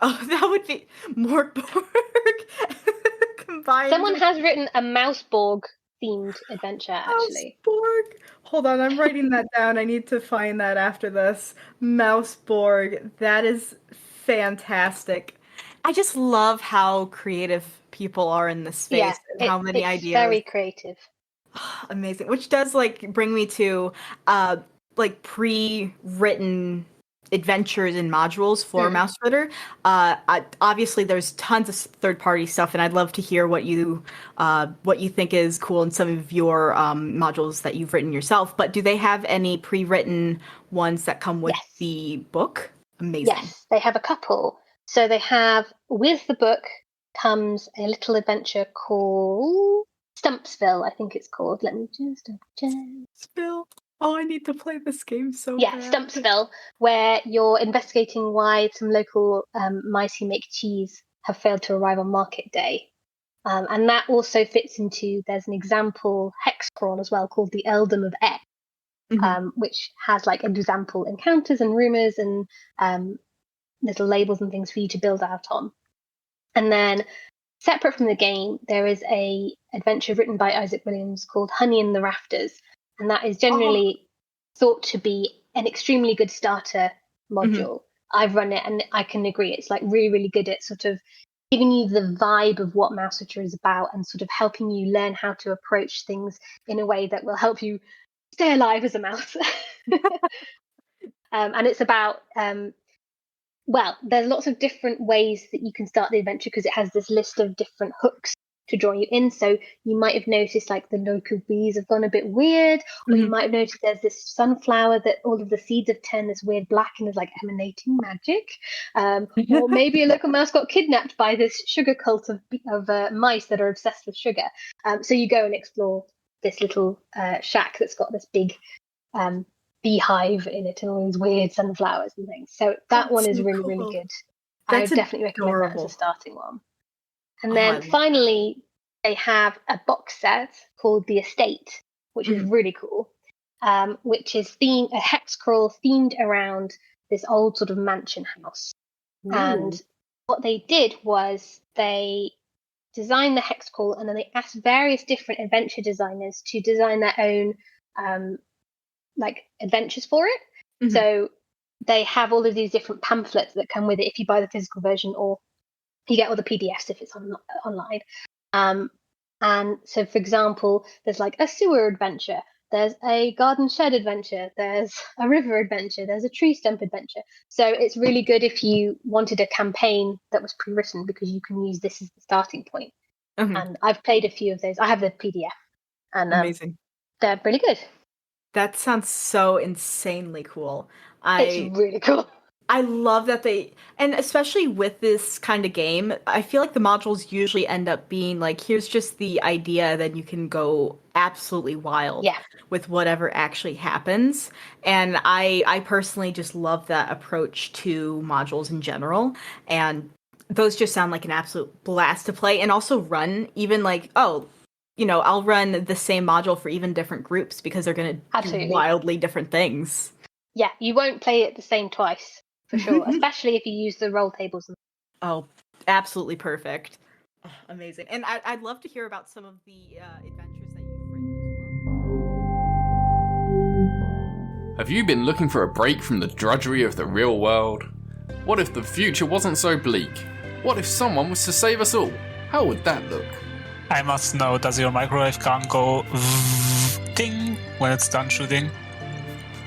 Oh, that would be Morkborg combined Someone with has written a Mouseborg themed adventure, actually. Mouseborg. Hold on, I'm writing that down. I need to find that after this. Mouseborg. That is fantastic. I just love how creative people are in this Yeah, space and how many it's ideas. very creative. Amazing. Which does like bring me to like pre-written adventures and modules for Mm. Mouse Ritter. Obviously there's tons of third-party stuff and I'd love to hear what you think is cool in some of your modules that you've written yourself. But do they have any pre-written ones that come with Yes, the book? Amazing. yes, they have a couple. So they have, with the book comes a little adventure called Stumpsville, I think it's called. Let me just double check. Spill. Oh, I need to play this game so Yeah, bad. Stumpsville, where you're investigating why some local mice who make cheese have failed to arrive on market day. And that also fits into, there's an example hex crawl as well called the Eldom of X, Mhm. which has like example encounters and rumors and little labels and things for you to build out on. And then separate from the game, there is a adventure written by Isaac Williams called Honey in the Rafters, and that is Oh. generally thought to be an extremely good starter Mhm. module. I've run it, and I can agree it's like really, really good at sort of giving you the vibe of what Mausritter is about, and sort of helping you learn how to approach things in a way that will help you stay alive as a mouse. And it's about well, there's lots of different ways that you can start the adventure because it has this list of different hooks to draw you in. So you might have noticed like the local bees have gone a bit weird, or you Mhm. might have noticed there's this sunflower that all of the seeds have turned this weird black and is like emanating magic. Or maybe a local mouse got kidnapped by this sugar cult of mice that are obsessed with sugar. So you go and explore this little shack that's got this big um, beehive in it and all these weird sunflowers and things. So that That's one is so really, really cool. good. I That's would definitely recommend that as a adorable. starting one. And Oh, I then love that. finally, they have a box set called The Estate, which is Mhm. really cool, which is a hex crawl themed around this old sort of mansion house. Ooh. And what they did was they designed the hex crawl and then they asked various different adventure designers to design their own um, like adventures for it. Mhm. So they have all of these different pamphlets that come with it if you buy the physical version, or you get all the PDFs if it's online. Um, and so, for example, there's like a sewer adventure, there's a garden shed adventure, there's a river adventure, there's a tree stump adventure. So it's really good if you wanted a campaign that was pre-written because you can use this as the starting point. Mhm. And I've played a few of those. I have the PDF, and Amazing. they're really good. That sounds so insanely cool. It's I really cool. I love that they, and especially with this kind of game, I feel like the modules usually end up being like, here's just the idea, then you can go absolutely wild Yeah. with whatever actually happens. And I personally just love that approach to modules in general. And those just sound like an absolute blast to play and also run, even like, oh, I'll run the same module for even different groups because they're going to do Absolutely. wildly different things. Yeah, you won't play it the same twice for sure, especially if you use the roll tables. Oh, absolutely perfect. Oh, amazing. And I'd love to hear about some of the adventures that you've written Have you been looking for a break from the drudgery of the real world? What if the future wasn't so bleak? What if someone was to save us all? How would that look? I must know, does your microwave gun go ding when it's done shooting?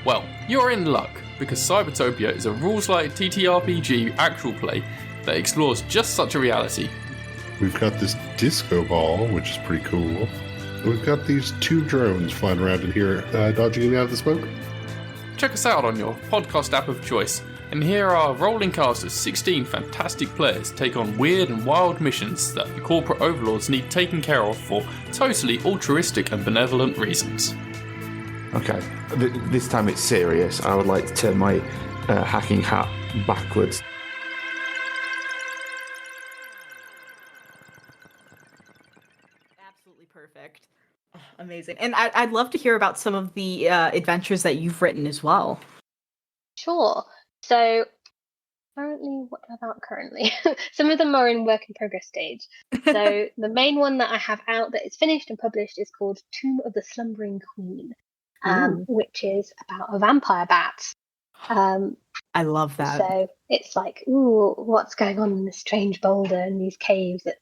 Well, you're in luck, because Cybertopia is a rules-light TTRPG actual play that explores just such a reality. We've got this disco ball, which is pretty cool. We've got these two drones flying around in here, dodging out of the smoke. Check us out on your podcast app of choice, and hear our rolling cast of 16 fantastic players take on weird and wild missions that the corporate overlords need taken care of for totally altruistic and benevolent reasons. Okay, this time it's serious. I would like to turn my hacking hat backwards. Absolutely perfect. Oh, amazing. And I'd love to hear about some of the adventures that you've written as well. Sure. So currently, what about currently? Some of them are in work in progress stage. So the main one that I have out that is finished and published is called Tomb of the Slumbering Queen, Ooh. which is about a vampire bat. I love that. So it's like, ooh, what's going on in this strange boulder and these caves that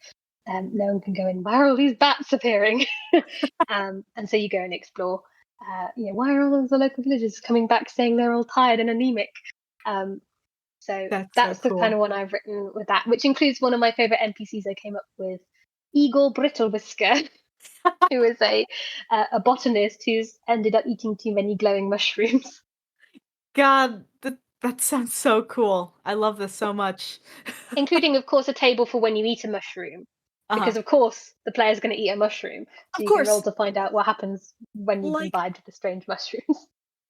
no one can go in? Why are all these bats appearing? And so you go and explore. Why are all of the local villagers coming back saying they're all tired and anemic? So That's so that's the kind cool. of one I've written with that, which includes one of my favorite NPCs I came up with, Eagle Brittlewhisker, who is a botanist who's ended up eating too many glowing mushrooms. God, that sounds so cool. I love this so much. Including, of course, a table for when you eat a mushroom. Uh-huh. Because, of course, the player's going to eat a mushroom. So Of you can roll course. to find out what happens when you've Like imbibed the strange mushrooms.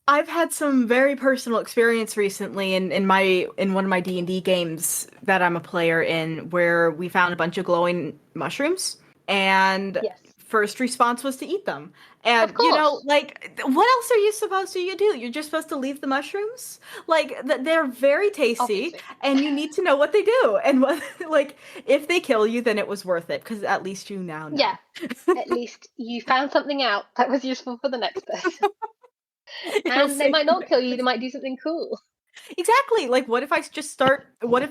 I've had some very personal experience recently in one of my D&D games that I'm a player in, where we found a bunch of glowing mushrooms, and Yes. first response was to eat them. Of And course. like, what else are you supposed to do? You're just supposed to leave the mushrooms? Like, they're very tasty, Obviously. and you need to know what they do. And what, like, if they kill you, then it was worth it, because at least you now know. Yeah. At least you found something out that was useful for the next person. It'll And they save might the not next kill you, they person. might do something cool. Exactly. Like, what if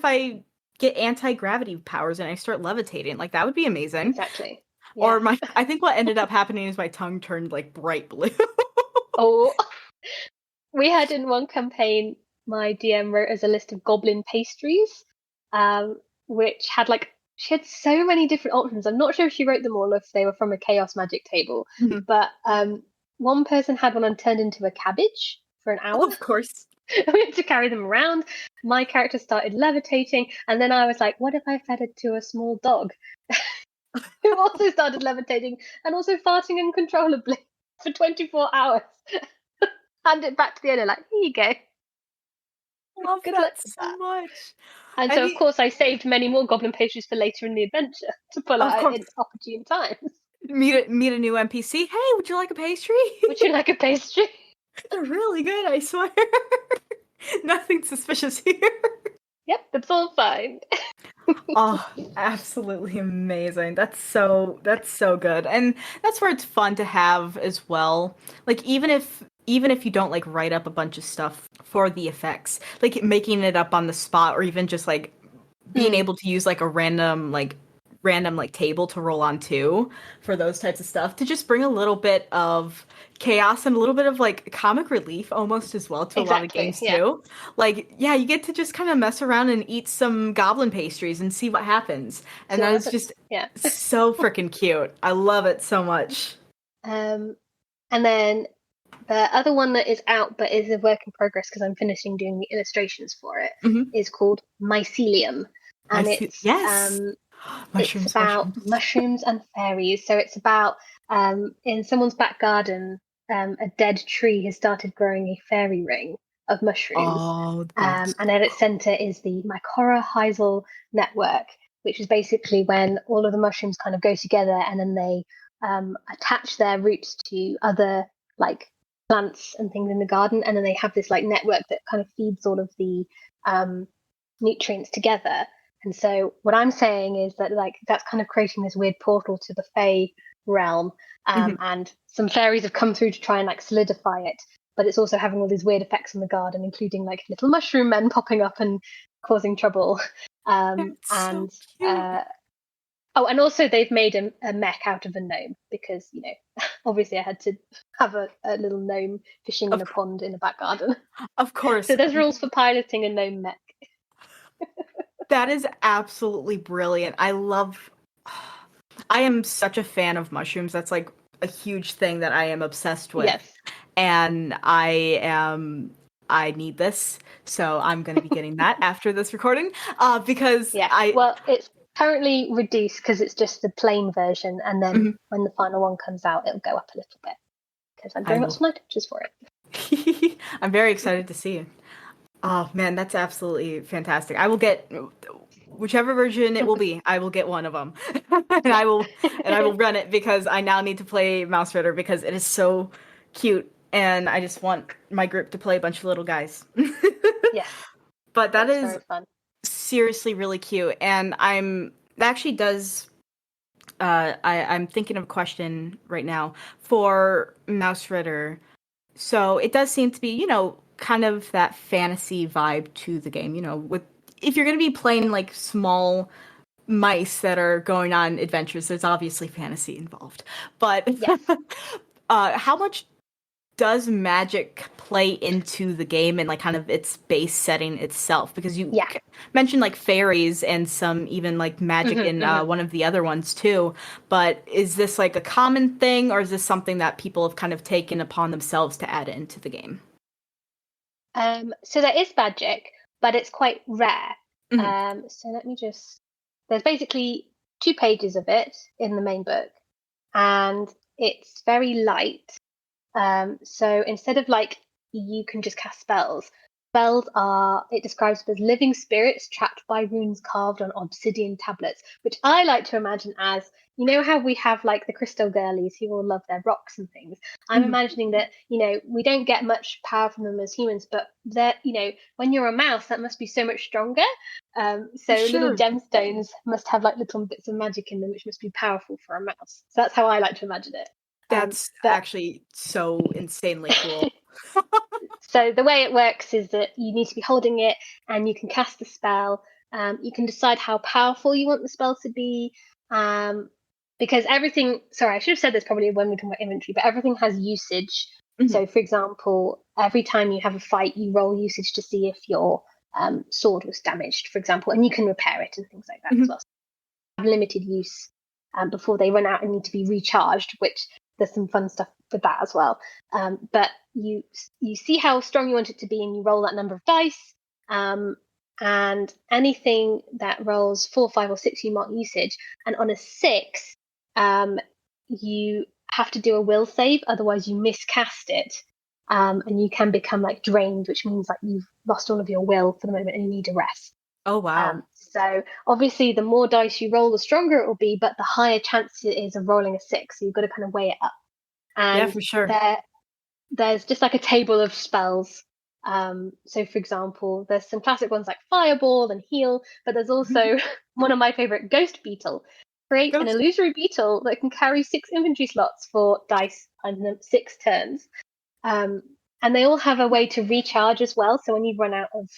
I get anti-gravity powers and I start levitating? Like, that would be amazing. Exactly. Or Yeah. I think what ended up happening is my tongue turned like bright blue. Oh, we had in one campaign, my DM wrote us a list of goblin pastries, which had she had so many different options. I'm not sure if she wrote them all or if they were from a chaos magic table, Mhm. but one person had one and turned into a cabbage for an hour. Of course. We had to carry them around. My character started levitating, and then I was like, what if I fed it to a small dog? Who also started levitating and also farting uncontrollably for 24 hours. Hand it back to the owner, like, here you go. Love Good that luck with so that. much. And I so, of mean, course, I saved many more goblin pastries for later in the adventure to pull of out course, in opportune times. meet a new NPC. Hey, would you like a pastry? Would you like a pastry? They're really good, I swear. Nothing suspicious here. Yep, it's all fine. Oh, absolutely amazing. That's so good. And that's where it's fun to have as well. Like, even if you don't like write up a bunch of stuff for the effects, like making it up on the spot, or even just like being able to use like a random like table to roll on too, for those types of stuff, to just bring a little bit of chaos and a little bit of like comic relief almost as well to a lot of Exactly, games yeah. too. Like, yeah, you get to just kind of mess around and eat some goblin pastries and see what happens. And See what that is happens. just Yeah. so freaking cute. I love it so much. And then the other one that is out but is a work in progress because I'm finishing doing the illustrations for it is Mm-hmm. called Mycelium. And Yes. it's Mushrooms, about mushrooms. mushrooms and fairies. So it's about in someone's back garden, a dead tree has started growing a fairy ring of mushrooms. Oh, that's And at its center is the Mycora Heisel network, which is basically when all of the mushrooms kind of go together and then they attach their roots to other like plants and things in the garden, and then they have this like network that kind of feeds all of the nutrients together. And so what I'm saying is that like that's kind of creating this weird portal to the Fae realm, and some fairies have come through to try and like solidify it. But it's also having all these weird effects on the garden, including like little mushroom men popping up and causing trouble. that's so And cute. oh, and also they've made a mech out of a gnome because obviously I had to have a little gnome fishing in Of a pond in a back garden. Of course. So there's rules for piloting a gnome mech. That is absolutely brilliant. I am such a fan of mushrooms. That's like a huge thing that I am obsessed with. Yes. And I need this. So I'm going to be getting that after this recording. Because Yeah. Well, it's currently reduced because it's just the plain version, and then when the final one comes out, it'll go up a little bit because I'm doing lots of my pictures for it. I'm very excited to see it. Oh man, that's absolutely fantastic. I will get whichever version it will be. I will get one of them, and I will run it because I now need to play Mausritter because it is so cute, and I just want my group to play a bunch of little guys. Yes. But that is very fun. seriously really cute, and that actually does. I'm thinking of a question right now for Mausritter. So it does seem to be, kind of that fantasy vibe to the game, with if you're going to be playing like small mice that are going on adventures, there's obviously fantasy involved. But Yes. how much does magic play into the game and like kind of its base setting itself? Because you mentioned like fairies and some even like magic in one of the other ones too. But is this like a common thing, or is this something that people have kind of taken upon themselves to add into the game? So there is magic, but it's quite rare. So let me there's basically 2 pages of it in the main book, and it's very light. So instead of like you can just cast spells. Spells it describes them as living spirits trapped by runes carved on obsidian tablets, which I like to imagine as, you know how we have like the crystal girlies who all love their rocks and things. I'm imagining that, we don't get much power from them as humans, but they're, when you're a mouse, that must be so much stronger. So little gemstones must have like little bits of magic in them, which must be powerful for a mouse. So that's how I like to imagine it. That's actually so insanely cool. So the way it works is that you need to be holding it and you can cast the spell. You can decide how powerful you want the spell to be. Because everything, sorry, I should have said this probably when we talk about inventory, but everything has usage. So for example, every time you have a fight, you roll usage to see if your sword was damaged, for example, and you can repair it and things like that as well. So have limited use before they run out and need to be recharged, which there's some fun stuff with that as well. But you see how strong you want it to be and you roll that number of dice. And anything that rolls 4, 5, or 6, you mark usage. And on a 6, you have to do a will save, otherwise you miscast it. And you can become like drained, which means like you've lost all of your will for the moment and you need a rest. Oh, wow. So obviously the more dice you roll, the stronger it will be, but the higher chance it is of rolling a 6. So you've got to kind of weigh it up. And yeah, for sure. There's just like a table of spells. So for example, there's some classic ones like Fireball and Heal, but there's also one of my favorite, Ghost Beetle. Create an illusory beetle that can carry 6 inventory slots for dice and 6 turns. And they all have a way to recharge as well. So when you run out of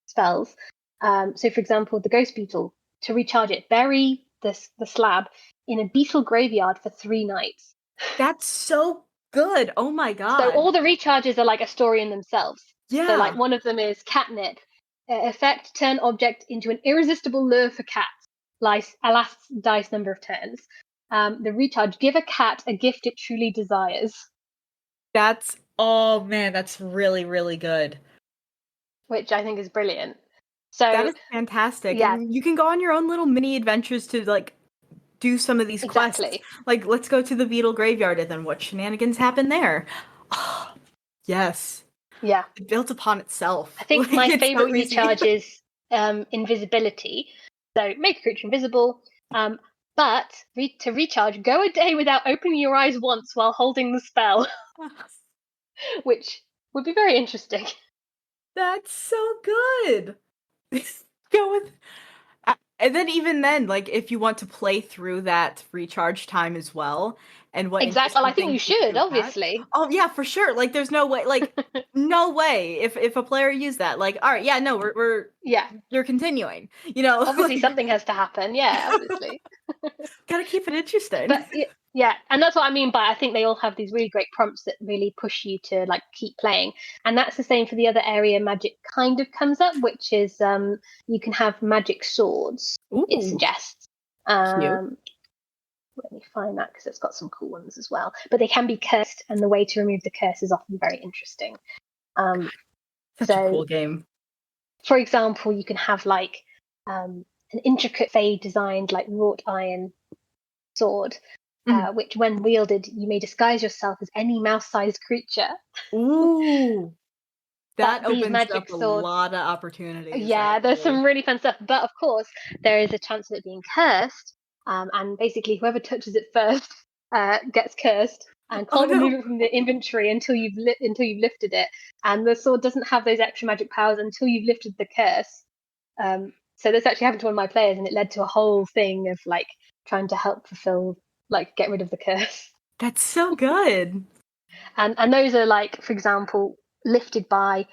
spells, so for example, the Ghost Beetle, to recharge it, bury the slab in a beetle graveyard for 3 nights. That's so good. Oh my god. So all the recharges are like a story in themselves. Yeah. So like one of them is catnip. Effect, turn object into an irresistible lure for cats. A last dice number of turns. The recharge, give a cat a gift it truly desires. Oh man, that's really, really good. Which I think is brilliant. So that is fantastic. Yeah. And you can go on your own little mini adventures to like do some of these quests. Like, let's go to the beetle graveyard, and then what shenanigans happen there? Oh, yes. Yeah. It built upon itself. I think my favorite recharge is invisibility. So make a creature invisible. But to recharge, go a day without opening your eyes once while holding the spell. Which would be very interesting. That's so good. Go with... And then even then, like, if you want to play through that recharge time as well, and what exactly, well, I think you should, obviously. That. Oh yeah, for sure. Like, there's no way, like, no way if a player used that, like, all right, yeah, no, we're you're continuing, Obviously, something has to happen. Yeah, obviously. Gotta keep it interesting. But yeah, and that's what I mean by I think they all have these really great prompts that really push you to like keep playing, and that's the same for the other area magic kind of comes up, which is you can have magic swords. Ooh. It suggests. Let me find that because it's got some cool ones as well. But they can be cursed, and the way to remove the curse is often very interesting. Such a cool game. For example, you can have like an intricate fey designed like wrought iron sword. Which, when wielded, you may disguise yourself as any mouse-sized creature. Ooh, that opens magic up a lot of opportunities. Yeah, there's some really fun stuff. But of course, there is a chance of it being cursed, and basically, whoever touches it first gets cursed and can't remove it from the inventory until you've lifted it. And the sword doesn't have those extra magic powers until you've lifted the curse. So this actually happened to one of my players, and it led to a whole thing of like trying to help get rid of the curse. That's so good. And those are like, for example, lifted by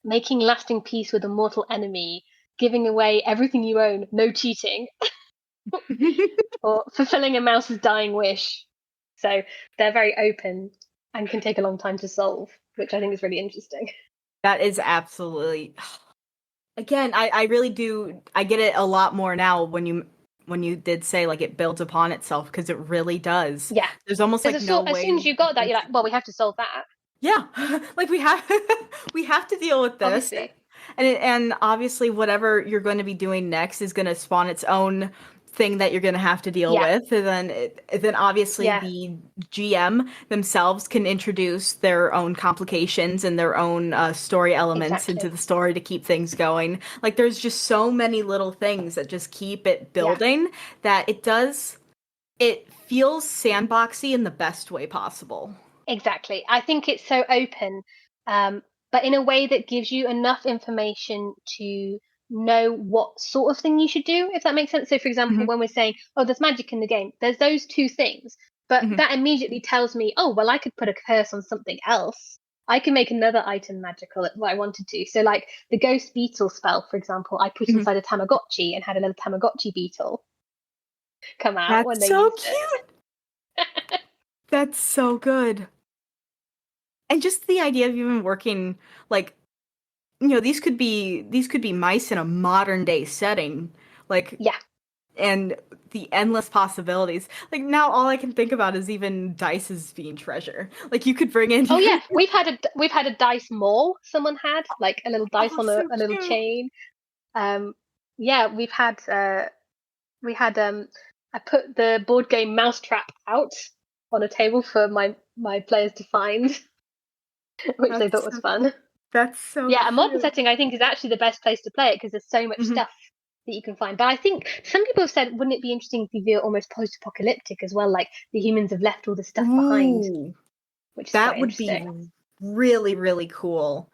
making lasting peace with a mortal enemy, giving away everything you own, no cheating, or fulfilling a mouse's dying wish. So they're very open and can take a long time to solve, which I think is really interesting. That is absolutely... Again, I really do... I get it a lot more now when you did say like it builds upon itself, because it really does. Yeah. There's almost like no way. As soon as you got that, you're like, well, we have to solve that. Yeah. Like we have to deal with this. Obviously. And obviously whatever you're going to be doing next is going to spawn its own thing that you're going to have to deal with. And then obviously the GM themselves can introduce their own complications and their own story elements into the story to keep things going. Like, there's just so many little things that just keep it building that it feels sandboxy in the best way possible. Exactly. I think it's so open, but in a way that gives you enough information to know what sort of thing you should do, if that makes sense. So, for example, when we're saying, oh, there's magic in the game, there's those two things, but that immediately tells me, oh, well, I could put a curse on something else. I can make another item magical if I wanted to. So, like the ghost beetle spell, for example, I put inside a Tamagotchi and had a little Tamagotchi beetle come out when they used it. That's so good. And just the idea of even working, like, these could be mice in a modern day setting, like, and the endless possibilities. Like, now all I can think about is even dice as being treasure. Like, you could bring in. Oh yeah, we've had a dice mall. Someone had like a little dice on a little chain. We've had I put the board game Mousetrap out on a table for my players to find, which they thought was fun. That's so a modern setting I think is actually the best place to play it because there's so much stuff that you can find. But I think some people have said, wouldn't it be interesting if you view it almost post-apocalyptic as well, like the humans have left all this stuff behind, which that would be really, really cool.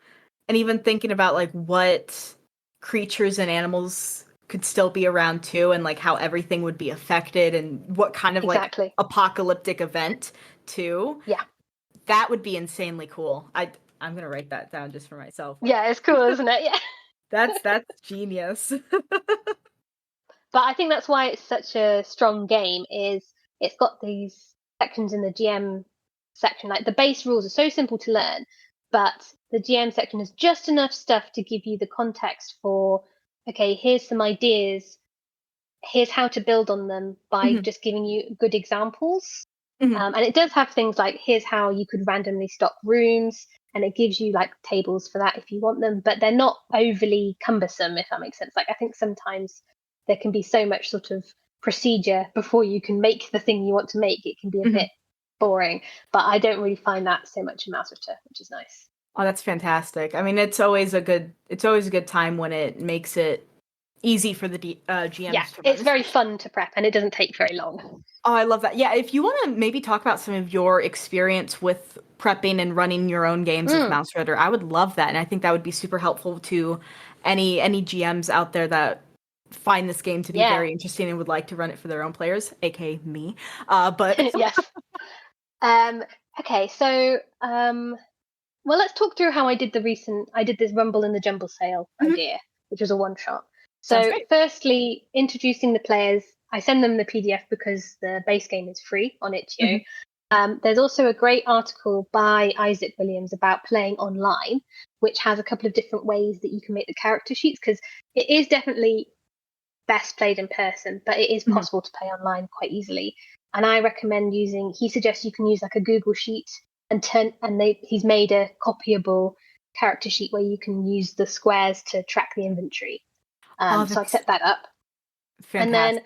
And even thinking about like what creatures and animals could still be around too, and like how everything would be affected and what kind of like apocalyptic event too. Yeah, that would be insanely cool. I'm gonna write that down just for myself. Yeah, it's cool, isn't it? Yeah, that's genius. But I think that's why it's such a strong game. Is it's got these sections in the GM section. Like the base rules are so simple to learn, but the GM section has just enough stuff to give you the context for, okay, here's some ideas, here's how to build on them by just giving you good examples. And it does have things like, here's how you could randomly stock rooms, and it gives you like tables for that if you want them, but they're not overly cumbersome, if that makes sense. Like I think sometimes there can be so much sort of procedure before you can make the thing you want to make. It can be a bit boring, but I don't really find that so much in Mausritter, which is nice. Oh, that's fantastic. I mean, it's always a good time when it makes it easy for the GMs to run. It's very fun to prep, and it doesn't take very long. Oh, I love that. Yeah, if you want to maybe talk about some of your experience with prepping and running your own games with Mausritter, I would love that, and I think that would be super helpful to any GMs out there that find this game to be very interesting and would like to run it for their own players, aka me. But yes. Okay, so well, let's talk through how I did this Rumble in the Jumble sale idea, which was a one-shot. So firstly, introducing the players, I send them the PDF because the base game is free on itch.io. There's also a great article by Isaac Williams about playing online, which has a couple of different ways that you can make the character sheets, because it is definitely best played in person, but it is possible to play online quite easily. And I recommend he suggests you can use like a Google Sheet he's made a copyable character sheet where you can use the squares to track the inventory. So I set that up. Fantastic. And then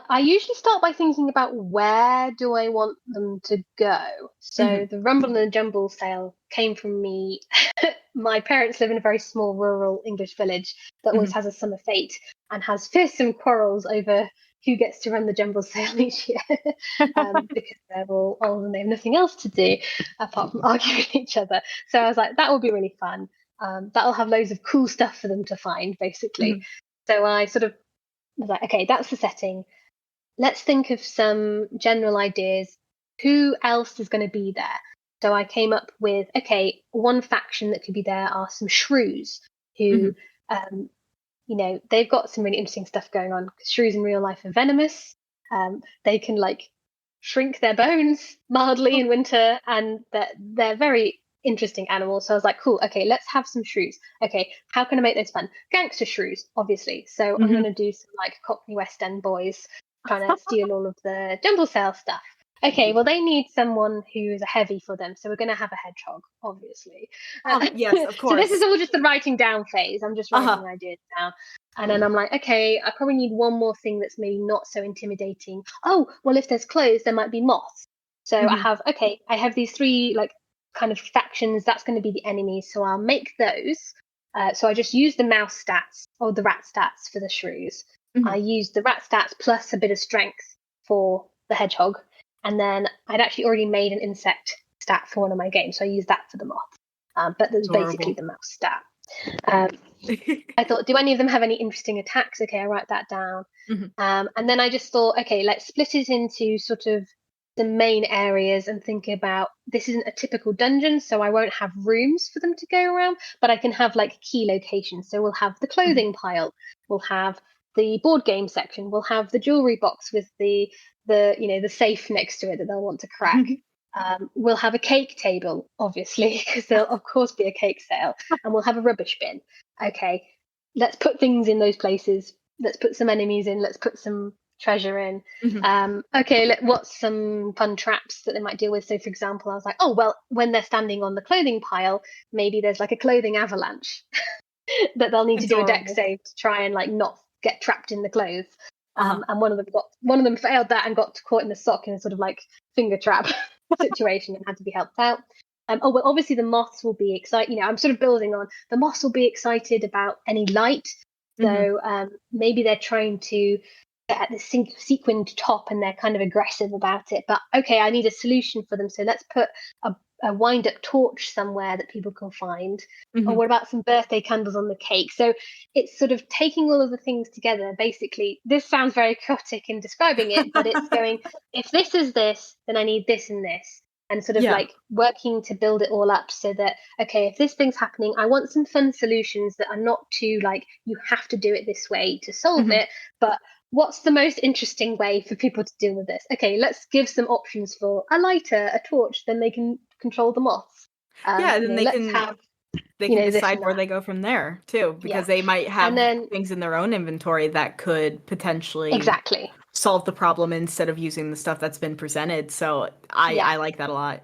I usually start by thinking about where do I want them to go. So the Rumble and the Jumble sale came from me. My parents live in a very small rural English village that always has a summer fete and has fearsome quarrels over who gets to run the Jumble sale each year because they're all old and they have nothing else to do apart from arguing with each other. So I was like, that will be really fun. That'll have loads of cool stuff for them to find, basically. So I sort of was like, okay, that's the setting. Let's think of some general ideas. Who else is going to be there? So I came up with, okay, one faction that could be there are some shrews who, they've got some really interesting stuff going on. Shrews in real life are venomous. They can like shrink their bones mildly in winter, and they're very interesting animals. So I was like, cool, okay, let's have some shrews. Okay, how can I make those fun? Gangster shrews, obviously. So I'm going to do some like Cockney West End boys trying to steal all of the Jumble sale stuff. Okay, well, they need someone who is a heavy for them, so we're going to have a hedgehog, obviously. Yes, of So this course. is all just the writing down phase. I'm just writing ideas down. And then I'm like, okay, I probably need one more thing that's maybe not so intimidating. Oh, well, if there's clothes, there might be moths. So I have these 3 like kind of factions. That's going to be the enemies. So I'll make those. So I just use the mouse stats or the rat stats for the shrews. I use the rat stats plus a bit of strength for the hedgehog. And then I'd actually already made an insect stat for one of my games, so I used that for the moth. But there's basically the mouse stat. I thought, do any of them have any interesting attacks? Okay, I write that down. And then I just thought, okay, let's split it into sort of the main areas and think about, this isn't a typical dungeon, so I won't have rooms for them to go around, but I can have like key locations. So we'll have the clothing pile, we'll have the board game section, we'll have the jewelry box with the safe next to it that they'll want to crack. We'll have a cake table, obviously, because there'll of course be a cake sale, and we'll have a rubbish bin. Okay, let's put things in those places. Let's put some enemies in. Let's put some treasure in. Okay, what's some fun traps that they might deal with? So, for example, I was like, oh, well, when they're standing on the clothing pile, maybe there's like a clothing avalanche that they'll need to do a deck save to try and like not get trapped in the clothes. And one of them failed that and got caught in the sock in a sort of like finger trap situation and had to be helped out. Oh, well, obviously the moths will be excited. I'm sort of building on the moths will be excited about any light. So maybe they're trying to get at the sequined top and they're kind of aggressive about it. But okay, I need a solution for them. So let's put a wind-up torch somewhere that people can find. Or what about some birthday candles on the cake? So it's sort of taking all of the things together. Basically, this sounds very chaotic in describing it, but it's going, if this is this, then I need this and this. And sort of like working to build it all up so that, okay, if this thing's happening, I want some fun solutions that are not too like, you have to do it this way to solve it, but what's the most interesting way for people to deal with this? Okay, let's give some options for a lighter, a torch, then they can control the moths. Then they can decide where that. they go from there too, because they might have things in their own inventory that could potentially solve the problem instead of using the stuff that's been presented. So I like that a lot.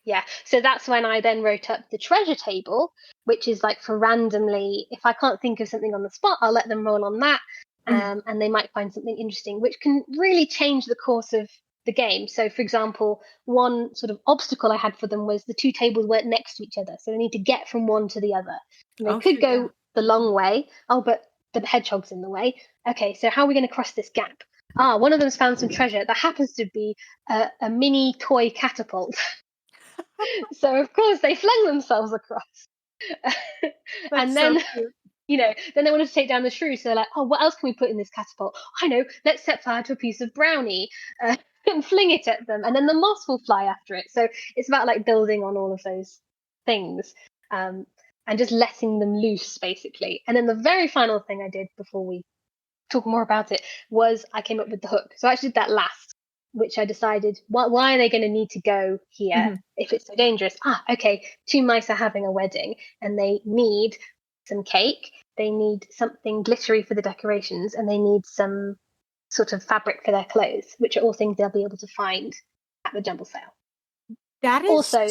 Yeah, so that's when I then wrote up the treasure table, which is like for randomly, if I can't think of something on the spot, I'll let them roll on that. And they might find something interesting, which can really change the course of the game. So, for example, one sort of obstacle I had for them was the 2 tables weren't next to each other, so they need to get from one to the other. And they could go the long way. Oh, but the hedgehog's in the way. Okay, so how are we going to cross this gap? One of them's found some treasure that happens to be a mini toy catapult. So, of course, they flung themselves across. And then... then they wanted to take down the shrew. So they're like, oh, what else can we put in this catapult? I know, let's set fire to a piece of brownie and fling it at them. And then the moss will fly after it. So it's about like building on all of those things and just letting them loose, basically. And then the very final thing I did before we talk more about it was I came up with the hook. So I actually did that last, which I decided, why are they going to need to go here if it's so dangerous? Okay, 2 mice are having a wedding and they need some cake, they need something glittery for the decorations, and they need some sort of fabric for their clothes, which are all things they'll be able to find at the jumble sale. That is also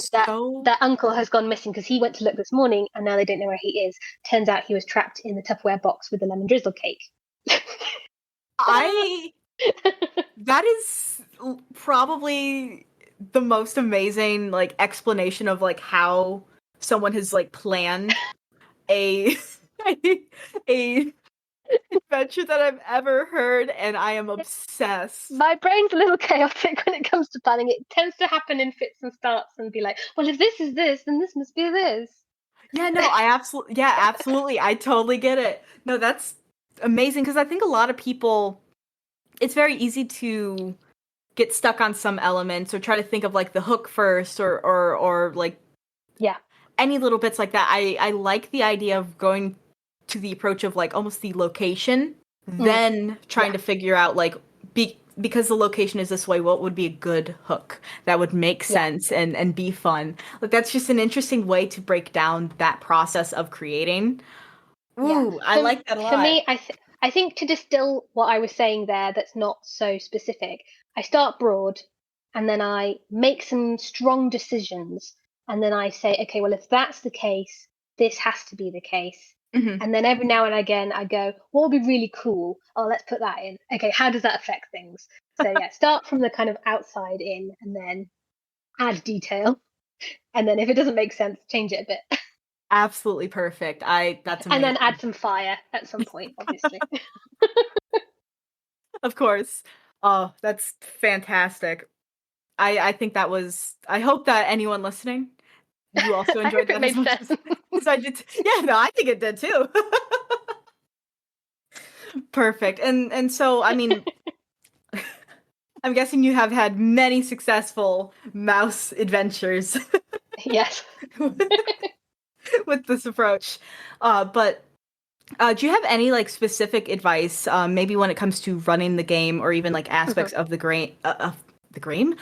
that uncle has gone missing because he went to look this morning and now they don't know where he is. Turns out he was trapped in the Tupperware box with the lemon drizzle cake. That is probably the most amazing like explanation of like how someone has like planned a adventure that I've ever heard, and I am obsessed. My brain's a little chaotic when it comes to planning. It tends to happen in fits and starts and be like, well, if this is this, then this must be this. Yeah, no, absolutely. I totally get it. No, that's amazing because I think a lot of people, it's very easy to get stuck on some elements or try to think of like the hook first or like any little bits like that. I like the idea of going to the approach of like almost the location, then trying to figure out like because the location is this way, what would be a good hook that would make sense and be fun. Like that's just an interesting way to break down that process of creating. Ooh, I like that a lot. For me, I think to distill what I was saying there that's not so specific, I start broad and then I make some strong decisions, and then I say, okay, well, if that's the case, this has to be the case. Mhm. And then every now and again, I go, what would be really cool? Oh, let's put that in. Okay, how does that affect things? So yeah, start from the kind of outside in, and then add detail. And then if it doesn't make sense, change it a bit. Absolutely perfect. That's And amazing. then add some fire at some point, obviously. Of course. Oh, that's fantastic. I think that was. I hope that anyone listening, you also I enjoyed hope it that as made much sense. as I did. Yeah, no, I think it did too. Perfect. And so, I mean, I'm guessing you have had many successful mouse adventures Yes. with this approach. But do you have any like specific advice, maybe when it comes to running the game, or even like aspects of the game,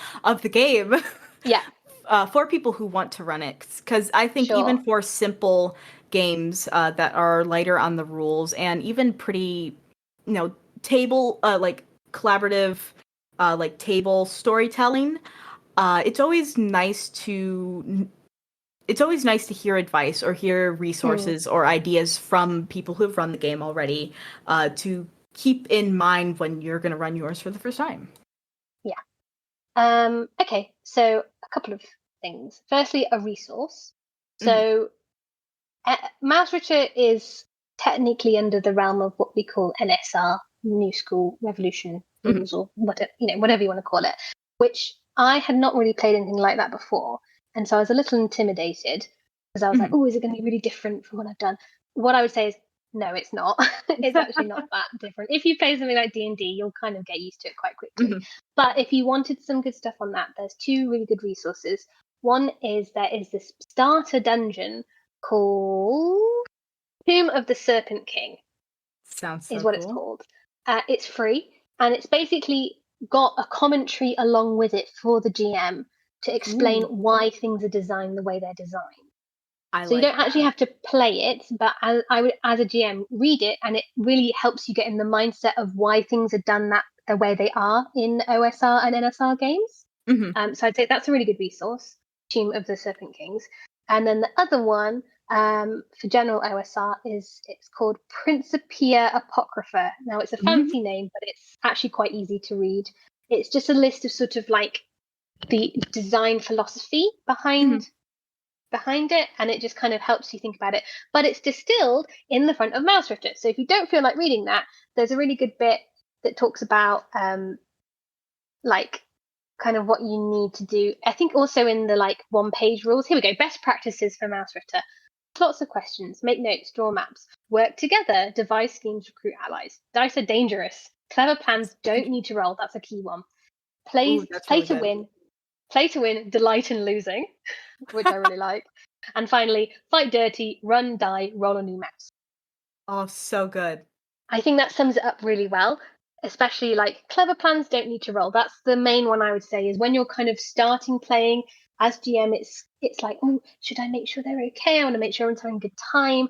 Yeah, for people who want to run it? Because I think sure. even for simple games that are lighter on the rules and even pretty, table like collaborative, like table storytelling, it's always nice to hear advice or hear resources or ideas from people who have run the game already, to keep in mind when you're going to run yours for the first time. Yeah. Okay, so a couple of things. Firstly, a resource. So Mausritter is technically under the realm of what we call NSR, New School Revolution rules, or whatever you want to call it, which I had not really played anything like that before. And so I was a little intimidated because I was like, oh, is it going to be really different from what I've done? What I would say is, no, it's not. It's actually not that different. If you play something like D&D, you'll kind of get used to it quite quickly. But if you wanted some good stuff on that, there's two really good resources. One is there is this starter dungeon called Tomb of the Serpent King. Sounds so is what cool. it's called. It's free, and it's basically got a commentary along with it for the GM to explain why things are designed the way they're designed. So you don't actually have to play it, but I would, as a GM, read it, and it really helps you get in the mindset of why things are done the way they are in OSR and NSR games. So I'd say that's a really good resource, Tomb of the Serpent Kings. And then the other one, for general OSR, it's called Principia Apocrypha. Now it's a fancy name, but it's actually quite easy to read. It's just a list of sort of like the design philosophy behind it, and it just kind of helps you think about it. But it's distilled in the front of Mausritter. So if you don't feel like reading that, there's a really good bit that talks about like kind of what you need to do. I think also in the like 1-page rules. Here we go. Best practices for Mausritter. Lots of questions. Make notes. Draw maps. Work together. Devise schemes. Recruit allies. Dice are dangerous. Clever plans don't need to roll. That's a key one. Play to win. Play to win. Delight in losing, which I really like. And finally, fight dirty. Run, die, roll a new mouse. Oh, so good. I think that sums it up really well. Especially like clever plans don't need to roll. That's the main one I would say, is when you're kind of starting playing as GM, it's like, oh, should I make sure they're okay? I want to make sure everyone's having a good time.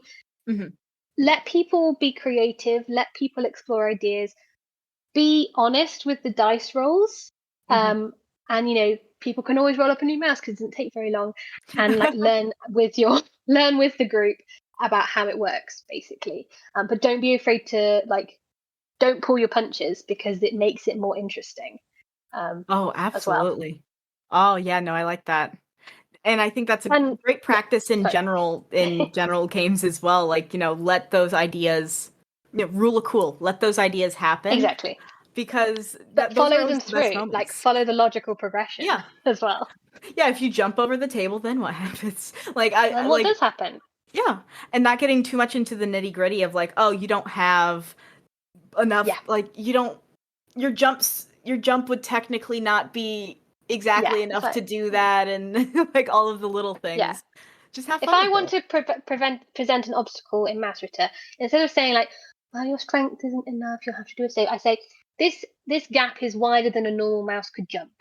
Let people be creative. Let people explore ideas. Be honest with the dice rolls. And people can always roll up a new mouse because it doesn't take very long. And like learn with the group about how it works, basically. But don't be afraid to don't pull your punches, because it makes it more interesting. Oh, absolutely. Well. Oh, yeah, no, I like that. And I think that's a great practice in general games as well. Like, let those ideas, rule of cool, let those ideas happen. Exactly. Because follow them through, like follow the logical progression as well. Yeah, if you jump over the table, then what happens? What does happen? Yeah, and not getting too much into the nitty gritty of like, oh, you don't have enough, your jump would technically not be exactly enough to do that, and like all of the little things. Yeah. Just have fun. If I want to present an obstacle in Mausritter, instead of saying like, well, your strength isn't enough, you'll have to do a save, I say, this gap is wider than a normal mouse could jump.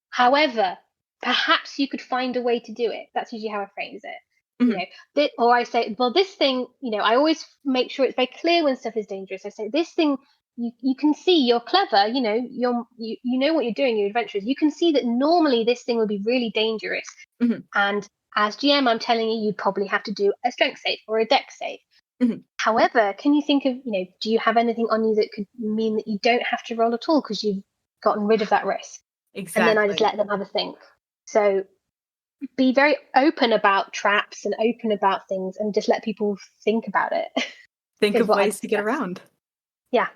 However, perhaps you could find a way to do it. That's usually how I phrase it. Or I say, well, this thing, I always make sure it's very clear when stuff is dangerous. I say, this thing you can see you're clever, you know what you're doing, you're adventurous. You can see that normally this thing would be really dangerous. Mhm. And as GM, I'm telling you, you'd probably have to do a strength save or a dex save. Mhm. However, can you think of, do you have anything on you that could mean that you don't have to roll at all because you've gotten rid of that risk? Exactly. And then I just let them have a think. So be very open about traps and open about things and just let people think about it. Think is of what I'd ways to get suggest. around. Yeah.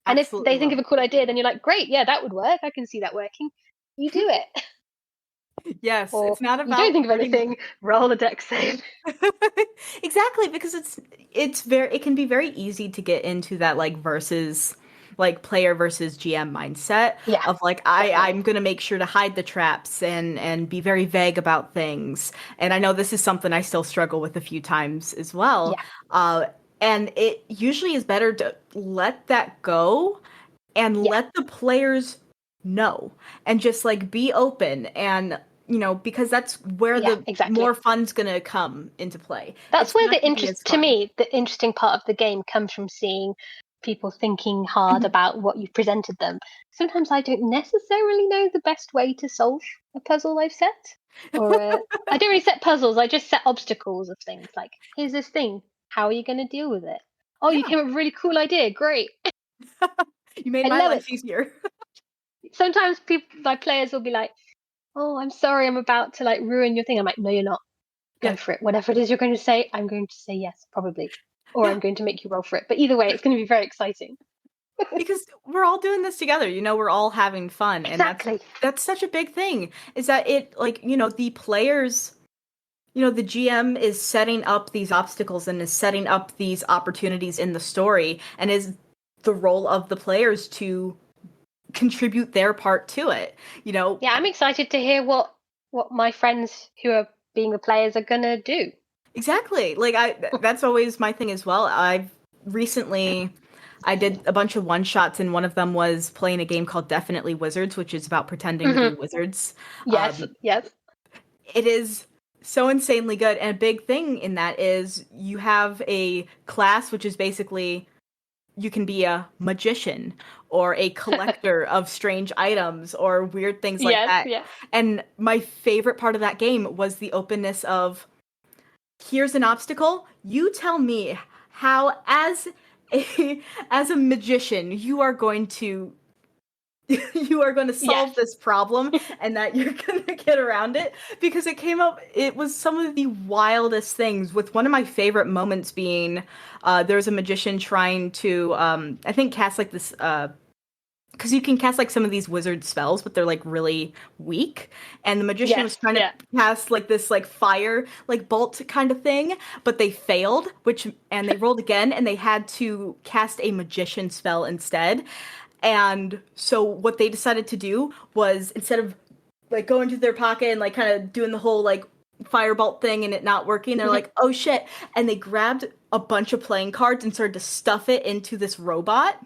And Absolutely if they think love of a cool idea, then you're like, great, yeah, that would work. I can see that working. You do it. it. Yes, Or it's not you about don't think of hurting- anything, roll a dex save. Exactly, because it can be very easy to get into that player versus GM mindset Yeah, of I'm gonna make sure to hide the traps and be very vague about things. And I know this is something I still struggle with a few times as well. Yeah. And it usually is better to let that go and Yeah. let the players know and just be open and because that's where Yeah, the exactly. more fun's gonna come into play. That's It's where not gonna be as to fun. me, the interesting part of the game comes from seeing people thinking hard about what you've presented them. Sometimes I don't necessarily know the best way to solve a puzzle I've set. Or I don't really set puzzles, I just set obstacles of things. Like, here's this thing. How are you going to deal with it? Oh, you Yeah. came up with a really cool idea. Great. You made I my love life it. easier. Sometimes my players will be like, oh, I'm sorry, I'm about to ruin your thing. I'm like, no, you're not. Go Yeah. for it. Whatever it is you're going to say, I'm going to say yes, probably. Or Yeah. I'm going to make you roll for it. But either way, it's going to be very exciting. Because we're all doing this together, we're all having fun. Exactly. And that's such a big thing, is that the players, the GM is setting up these obstacles and is setting up these opportunities in the story, and is the role of the players to contribute their part to it. Yeah, I'm excited to hear what my friends who are being the players are going to do. Exactly. That's always my thing as well. I did a bunch of one shots, and one of them was playing a game called Definitely Wizards, which is about pretending to be wizards. Yes, yes. It is so insanely good. And a big thing in that is you have a class, which is basically you can be a magician or a collector of strange items or weird things like Yes, that. yeah. And my favorite part of that game was the openness of, here's an obstacle. You tell me how, as a magician, you are going to solve Yes. this problem and that you're going to get around it. Because it was some of the wildest things, with one of my favorite moments being there's a magician trying to I think cast this because you can cast some of these wizard spells, but they're really weak. And the magician was trying to cast this fire bolt kind of thing, but they failed, and they rolled again, and they had to cast a magician spell instead. And so what they decided to do was, instead of going to their pocket and kind of doing the whole firebolt thing and it not working, they're like, oh shit, and they grabbed a bunch of playing cards and started to stuff it into this robot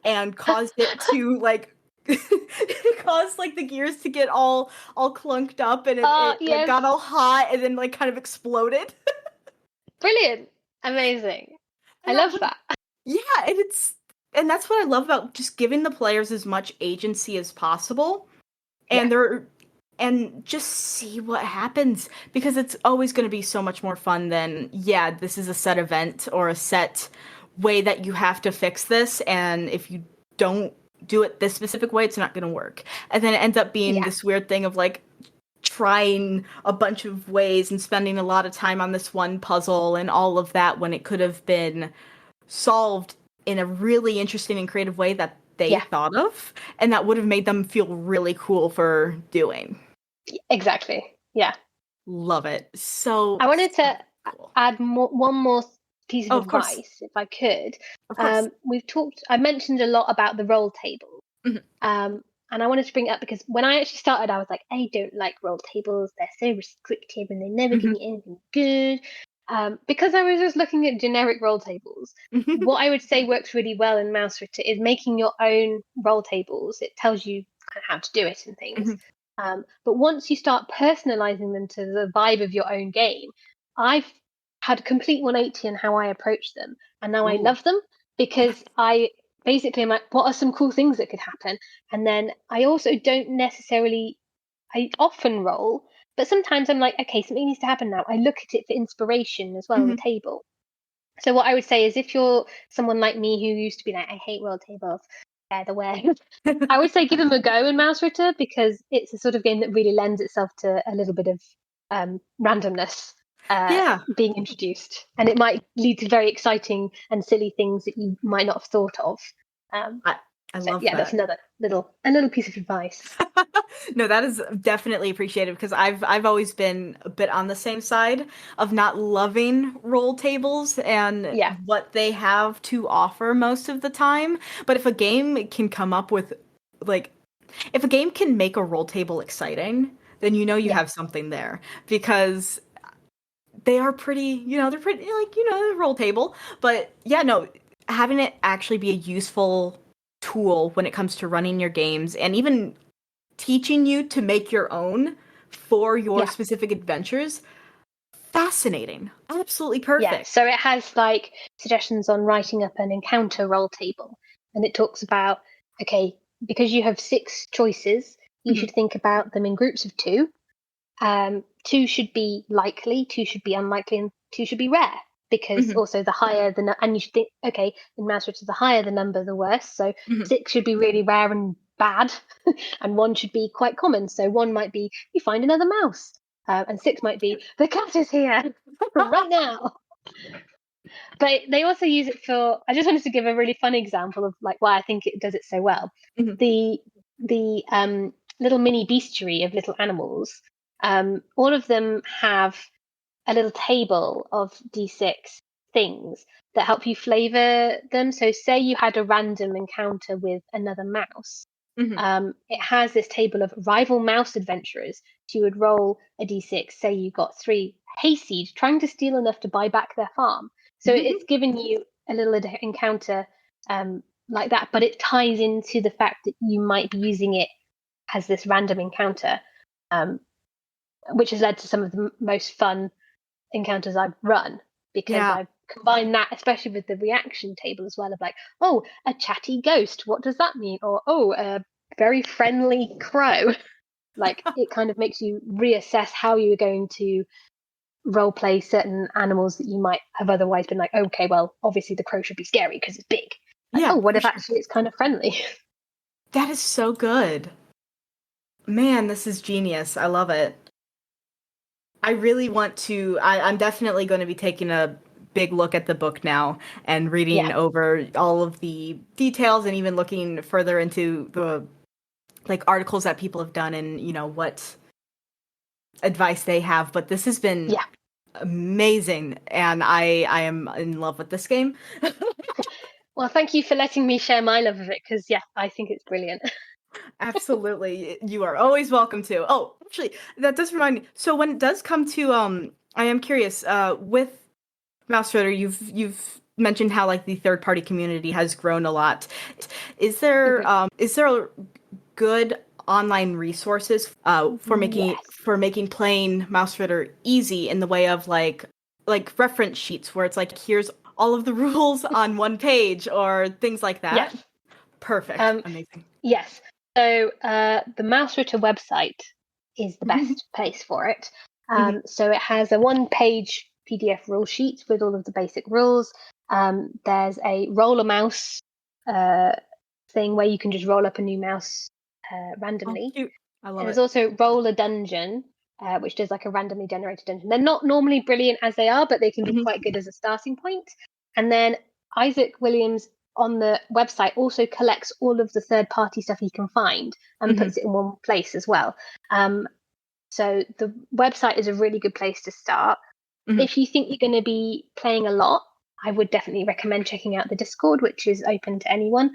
and caused it to it caused the gears to get all clunked up, and it got all hot and then kind of exploded. Brilliant. Amazing. I love that. Yeah, and that's what I love about just giving the players as much agency as possible. And and just see what happens, because it's always going to be so much more fun than, this is a set event or a set way that you have to fix this, and if you don't do it this specific way, it's not going to work. And then it ends up being this weird thing of trying a bunch of ways and spending a lot of time on this one puzzle and all of that, when it could have been solved in a really interesting and creative way that they thought of, and that would have made them feel really cool for doing. Exactly. Yeah. Love it. So I wanted to cool. add one more piece of course. advice, if I could. Of course. I mentioned a lot about the roll table. Mm-hmm. And I wanted to bring it up because when I actually started, I was like, I don't like roll tables. They're so restrictive and they never give me anything good. Because I was just looking at generic roll tables. What I would say works really well in Mausritter is making your own roll tables. It tells you how to do it and things. But once you start personalizing them to the vibe of your own game, I've had a complete 180 in how I approach them. And now I love them because I basically I'm like, what are some cool things that could happen? And then I also don't necessarily, I often roll, but sometimes I'm like, okay, something needs to happen now. I look at it for inspiration as well on the table. So what I would say is, if you're someone like me who used to be like, I hate roll tables, they're the worst, I would say give them a go in Mausritter, because it's a sort of game that really lends itself to a little bit of randomness being introduced, and it might lead to very exciting and silly things that you might not have thought of. I love that. That's another little piece of advice. No, that is definitely appreciated, because I've always been a bit on the same side of not loving roll tables and what they have to offer most of the time. But if a game can come up with, like, if a game can make a roll table exciting, then you know you have something there, because they are pretty, they're pretty, like, a roll table. But yeah, no, having it actually be a useful tool when it comes to running your games, and even teaching you to make your own for your specific adventures, fascinating. Absolutely perfect. Yeah, so it has like suggestions on writing up an encounter roll table, and it talks about, okay, because you have 6 choices, you should think about them in groups of 2. 2 should be likely, 2 should be unlikely, and 2 should be rare, because also the higher the and you should think, okay, in Mausritter, the higher the number, the worse. So 6 should be really rare and bad, and 1 should be quite common. So 1 might be you find another mouse, and 6 might be the cat is here right now. But they also use it for, I just wanted to give a really fun example of like why I think it does it so well. The little mini bestiary of little animals, all of them have a little table of D6 things that help you flavor them. So say you had a random encounter with another mouse. It has this table of rival mouse adventurers. So you would roll a D6, say you got 3 hayseed trying to steal enough to buy back their farm. So it's given you a little encounter like that, but it ties into the fact that you might be using it as this random encounter, which has led to some of the most fun encounters I've run, because I've combined that, especially with the reaction table as well, of like, oh, a chatty ghost, what does that mean? Or, oh, a very friendly crow. Like, it kind of makes you reassess how you're going to role play certain animals that you might have otherwise been like, okay, well, obviously the crow should be scary because it's big. Like, what if actually it's kind of friendly? That is so good. Man, this is genius. I love it. I really want to, I'm definitely going to be taking a big look at the book now and reading over all of the details, and even looking further into the like articles that people have done, and what advice they have. But this has been amazing, and I am in love with this game. Well, thank you for letting me share my love of it, because I think it's brilliant. Absolutely. You are always welcome to. Oh, actually, that does remind me. So when it does come to I am curious, with Mausritter, you've mentioned how like the third party community has grown a lot. Is there good online resources for making playing Mausritter easy, in the way of like reference sheets where it's like, here's all of the rules on one page, or things like that? Yes. Perfect. Amazing. Yes. So the Mausritter website is the best place for it. So it has a 1-page PDF rule sheet with all of the basic rules. There's a roll a mouse thing where you can just roll up a new mouse randomly. Oh, cute. I love There's it. also roll a dungeon, which does like a randomly generated dungeon. They're not normally brilliant as they are, but they can be quite good as a starting point. And then Isaac Williams on the website also collects all of the third-party stuff he can find and puts it in one place as well. So the website is a really good place to start. If you think you're going to be playing a lot, I would definitely recommend checking out the Discord, which is open to anyone,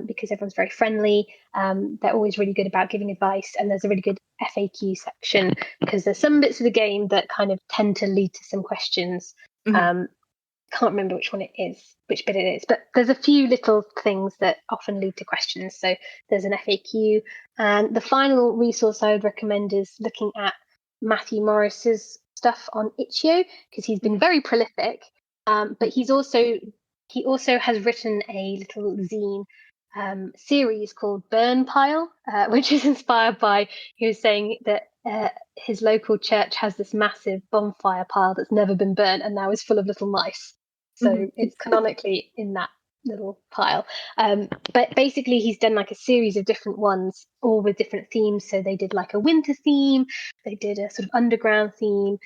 because everyone's very friendly. They're always really good about giving advice, and there's a really good FAQ section, because there's some bits of the game that kind of tend to lead to some questions. Can't remember which bit it is, but there's a few little things that often lead to questions. So there's an FAQ. And the final resource I would recommend is looking at Matthew Morris's stuff on Itch.io, because he's been very prolific, but he's also he also has written a little zine series called Burn Pile, which is inspired by, he was saying that his local church has this massive bonfire pile that's never been burnt and now is full of little mice. So it's canonically in that little pile. But basically he's done like a series of different ones, all with different themes. So they did like a winter theme, they did a sort of underground theme.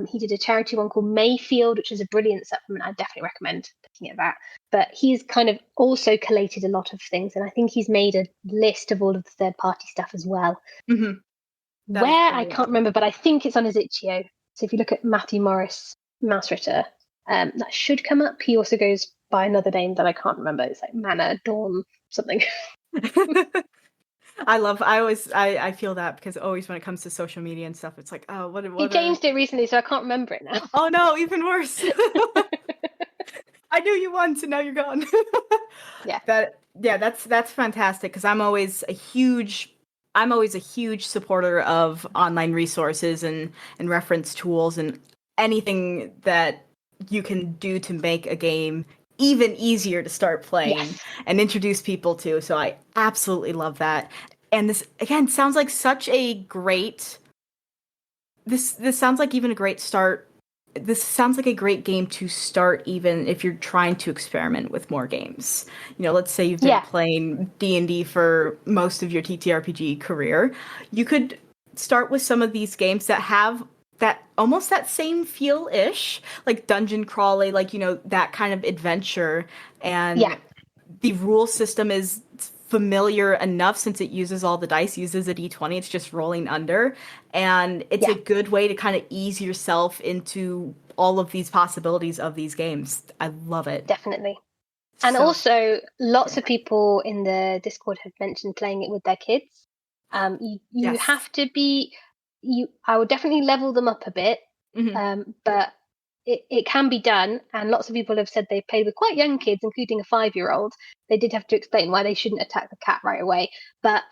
He did a charity one called Mayfield, which is a brilliant supplement. I definitely recommend looking at that. But he's kind of also collated a lot of things, and I think he's made a list of all of the third-party stuff as well. Where I can't remember, but I think it's on his itch.io. So if you look at Matthew Morris Mausritter, that should come up. He also goes by another name that I can't remember. It's like Manor Dawn something. I feel that, because always when it comes to social media and stuff, it's like, oh, what he changed it recently, so I can't remember it now. Oh no, even worse. I knew you once and now you're gone. That's fantastic, because I'm always a huge supporter of online resources and reference tools and anything that you can do to make a game even easier to start playing and introduce people to. So I absolutely love that. And this, again, sounds like such a great... This sounds like even a great start. This sounds like a great game to start, even if you're trying to experiment with more games. You know, let's say you've been playing D&D for most of your TTRPG career. You could start with some of these games that have that almost that same feel-ish, like dungeon crawly, like, you know, that kind of adventure. And the rule system is familiar enough, since it uses all the dice, uses a D20, it's just rolling under. And it's a good way to kind of ease yourself into all of these possibilities of these games. I love it. Definitely. And also, lots of people in the Discord have mentioned playing it with their kids. You have to be... I would definitely level them up a bit, but it can be done. And lots of people have said they've played with quite young kids, including a 5-year-old. They did have to explain why they shouldn't attack the cat right away, but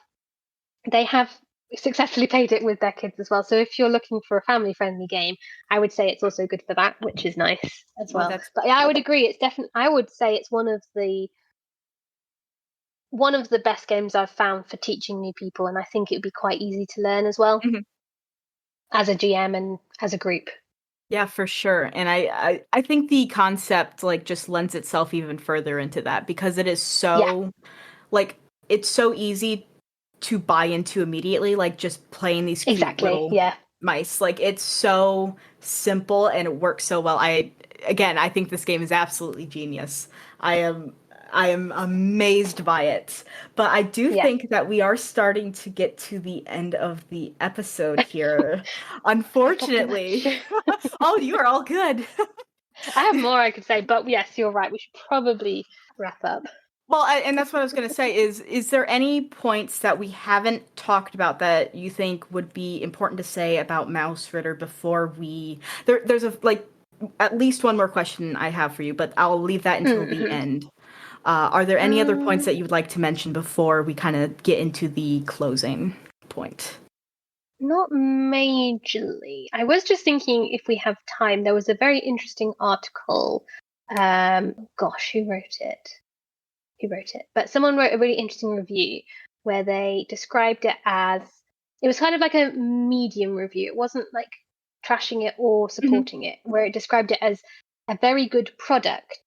they have successfully played it with their kids as well. So if you're looking for a family-friendly game, I would say it's also good for that, which is nice as well. But yeah, I would agree. It's definitely... I would say it's one of the best games I've found for teaching new people, and I think it would be quite easy to learn as well. As a GM and as a group. Yeah, for sure. And I think the concept like just lends itself even further into that, because it is so like it's so easy to buy into immediately, like just playing these cute little mice. Like it's so simple and it works so well. I think this game is absolutely genius. I am amazed by it. But I do think that we are starting to get to the end of the episode here. Unfortunately. Oh, you are all good. I have more I could say, but yes, you're right. We should probably wrap up. Well, and that's what I was going to say is there any points that we haven't talked about that you think would be important to say about Mausritter before we... There's at least one more question I have for you, but I'll leave that until the end. Are there any other points that you would like to mention before we kind of get into the closing point? Not majorly. I was just thinking, if we have time, there was a very interesting article. Who wrote it? But someone wrote a really interesting review where they described it as... It was kind of like a medium review. It wasn't like trashing it or supporting it, where it described it as a very good product,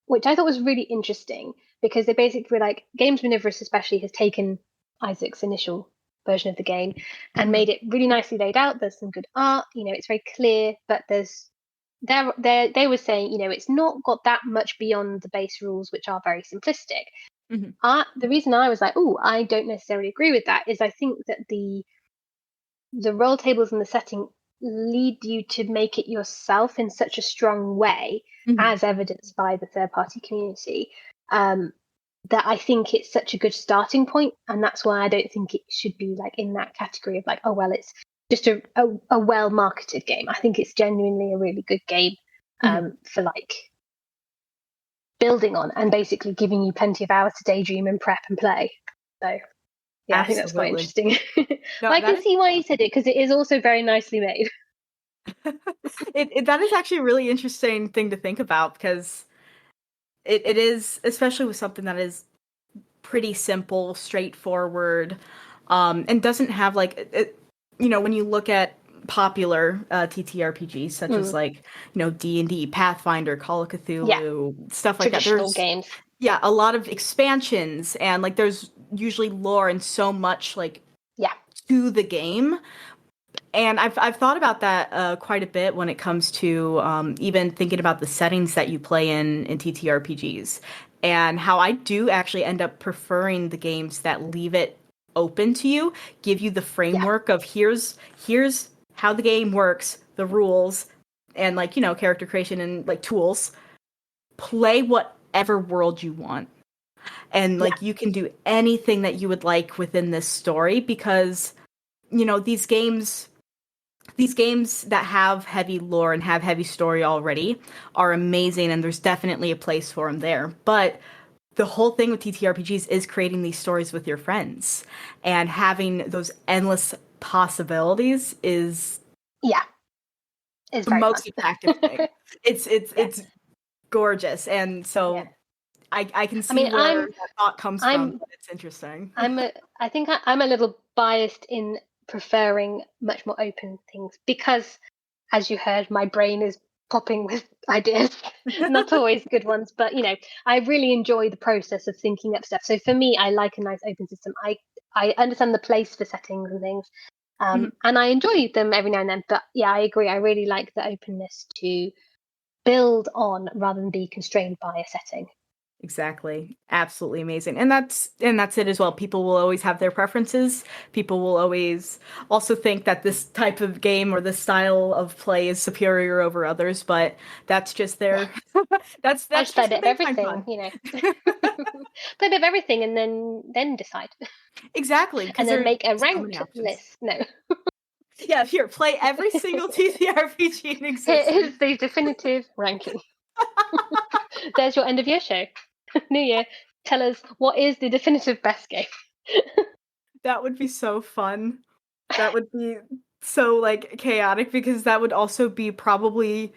which I thought was really interesting, because they basically were like, Games Omnivorous especially has taken Isaac's initial version of the game and made it really nicely laid out. There's some good art, you know, it's very clear, but they were saying, you know, it's not got that much beyond the base rules, which are very simplistic. The reason I was like, oh, I don't necessarily agree with that, is I think that the roll tables and the setting lead you to make it yourself in such a strong way, as evidenced by the third-party community, that I think it's such a good starting point, and that's why I don't think it should be like in that category of like, oh well, it's just a well-marketed game. I think it's genuinely a really good game for like building on and basically giving you plenty of hours to daydream and prep and play. So yeah, I think that's quite interesting. No, I can see why you said it, because it is also very nicely made. That is actually a really interesting thing to think about, because it is, especially with something that is pretty simple, straightforward, and doesn't have like when you look at popular TTRPGs such as like D&D, Pathfinder, Call of Cthulhu, stuff like that. Traditional There's games. yeah, a lot of expansions and like there's usually lore and so much like to the game. And I've thought about that quite a bit when it comes to even thinking about the settings that you play in TTRPGs, and how I do actually end up preferring the games that leave it open to you, give you the framework of here's how the game works, the rules, and like character creation and like tools. Play whatever world you want, and like you can do anything that you would like within this story because these games that have heavy lore and have heavy story already are amazing, and there's definitely a place for them there. But the whole thing with TTRPGs is creating these stories with your friends, and having those endless possibilities is it's the very most fun. attractive thing. It's gorgeous, and so I can see where that thought comes from. It's interesting. I think I'm a little biased in preferring much more open things because, as you heard, my brain is popping with ideas, not always good ones, but I really enjoy the process of thinking up stuff. So for me, I like a nice open system. I understand the place for settings and things, and I enjoy them every now and then. But yeah, I agree. I really like the openness to build on rather than be constrained by a setting. Exactly. Absolutely amazing. And that's it as well. People will always have their preferences. People will always also think that this type of game or this style of play is superior over others, but that's just their that's I just play a what bit of they find everything, fun. play a bit of everything and then decide. Exactly. And then make a so many ranked options. list. No. Yeah, here, play every single TTRPG in existence. Here's the definitive ranking. There's your end of year show. New Year. Tell us what is the definitive best game. That would be so fun. That would be so like chaotic because that would also be probably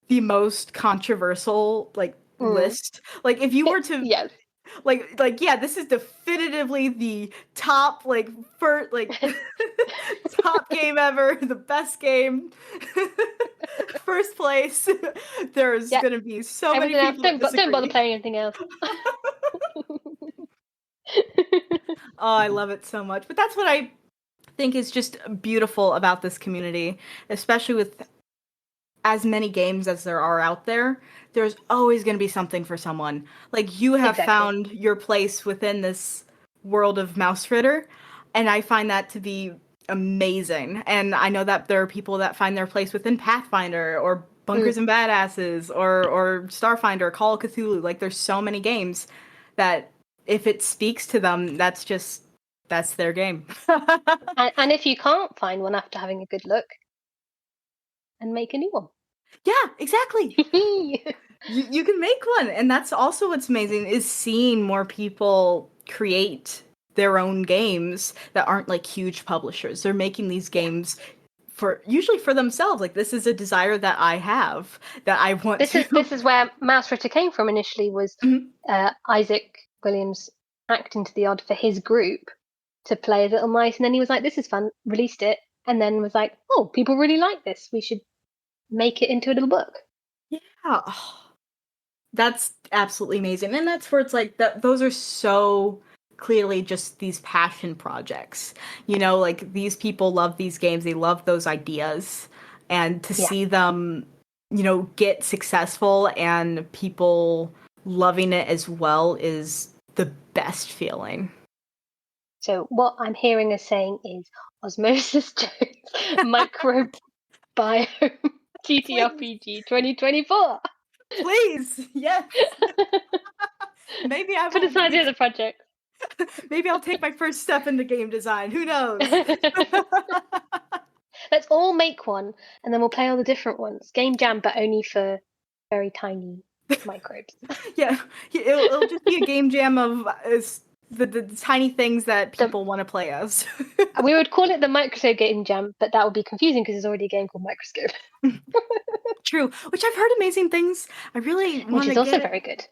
the most controversial like list. Like if you were to like yeah, this is definitively the top like first like top game ever, the best game. First place. There's gonna be so everything many people else, don't bother playing anything else. Oh, I love it so much. But that's what I think is just beautiful about this community, especially with as many games as there are out there. There's always going to be something for someone. Like you have found your place within this world of Mausritter, and I find that to be amazing. And I know that there are people that find their place within Pathfinder or Bunkers and Badasses or Starfinder, Call of Cthulhu. Like there's so many games that if it speaks to them, that's their game. and if you can't find one after having a good look, and make a new one. Yeah, exactly. you can make one, and that's also what's amazing is seeing more people create their own games that aren't like huge publishers. They're making these games usually for themselves. Like this is a desire that I have that I want. This is where Mausritter came from initially. Was Isaac Williams acting to the odd for his group to play Little Mice, and then he was like, "This is fun." Released it, and then was like, "Oh, people really like this. We should make it into a little book." Yeah, that's absolutely amazing, and that's where it's like that. Those are so clearly just these passion projects. Like these people love these games. They love those ideas, and to see them, get successful and people loving it as well is the best feeling. So what I'm hearing us saying is Osmosis Jones Microbiome TTRPG 2024. Please, yes. Maybe I put aside the other project. Maybe I'll take my first step into game design. Who knows? Let's all make one, and then we'll play all the different ones. Game jam, but only for very tiny microbes. Yeah, it'll just be a game jam of the tiny things that people want to play as. We would call it the Microscope Game Jam, but that would be confusing because there's already a game called Microscope. True, which I've heard amazing things. I really want to get. Which is also very good.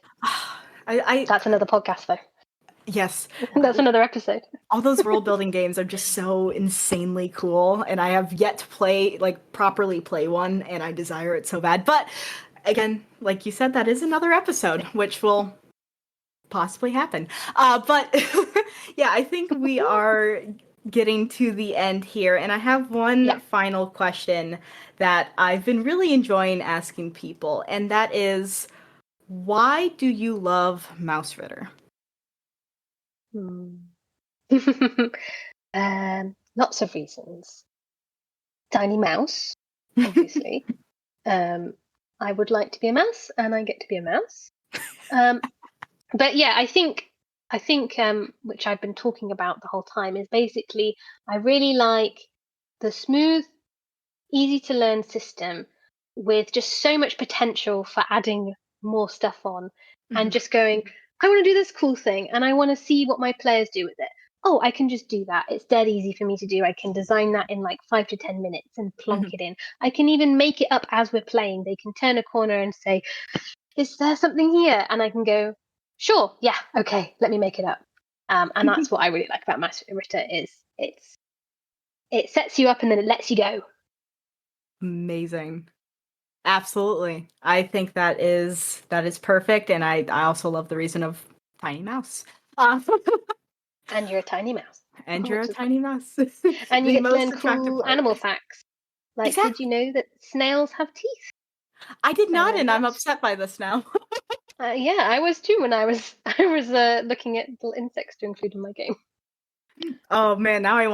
That's another podcast, though. Yes. That's another episode. All those world building games are just so insanely cool, and I have yet to properly play one, and I desire it so bad. But again, like you said, that is another episode, which will possibly happen. But yeah, I think we are getting to the end here, and I have one final question that I've been really enjoying asking people, and that is, why do you love Mausritter? Lots of reasons. Tiny mouse, obviously. I would like to be a mouse, and I get to be a mouse. But yeah, I think which I've been talking about the whole time, is basically I really like the smooth, easy to learn system with just so much potential for adding more stuff on, and just going, I want to do this cool thing and I want to see what my players do with it. Oh, I can just do that. It's dead easy for me to do. I can design that in like 5 to 10 minutes and plonk it in. I can even make it up as we're playing. They can turn a corner and say, is there something here? And I can go, sure, yeah, okay, let me make it up. And that's what I really like about Mausritter, is it sets you up and then it lets you go. Amazing. Absolutely. I think that is perfect, and I also love the reason of tiny mouse. And you're a tiny mouse. And you're a tiny mouse. And you get to learn cool animal facts. Like, exactly. Did you know that snails have teeth? I did not, and I'm upset by this now. Yeah, I was too when I was looking at little insects to include in my game. Oh man, now I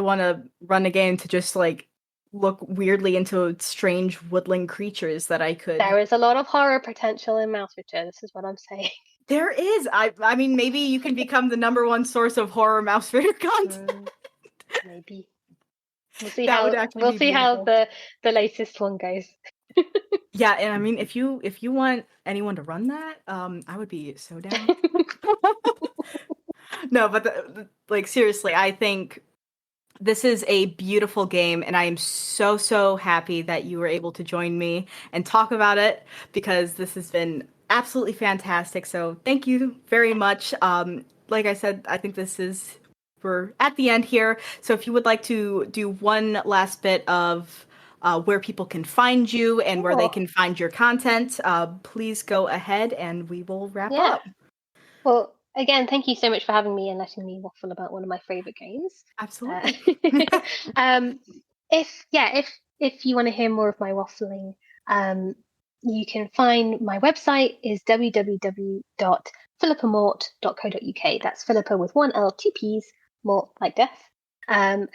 wanna run a game to just look weirdly into strange woodland creatures that I could. There is a lot of horror potential in Mausritter. This is what I'm saying. There is. I mean, maybe you can become the #1 source of horror Mausritter content. Maybe. We'll see how the latest one goes. Yeah, and I mean, if you want anyone to run that, I would be so down. No, but seriously, I think this is a beautiful game, and I am so happy that you were able to join me and talk about it, because this has been absolutely fantastic. So thank you very much. Like I said, I think we're at the end here. So if you would like to do one last bit of where people can find you and where they can find your content, please go ahead and we will wrap up. Well, again, thank you so much for having me and letting me waffle about one of my favorite games. Absolutely. If you want to hear more of my waffling, you can find my website is www.philippamort.co.uk. That's Philippa with 1 L, 2 P's, Mort like death. I'm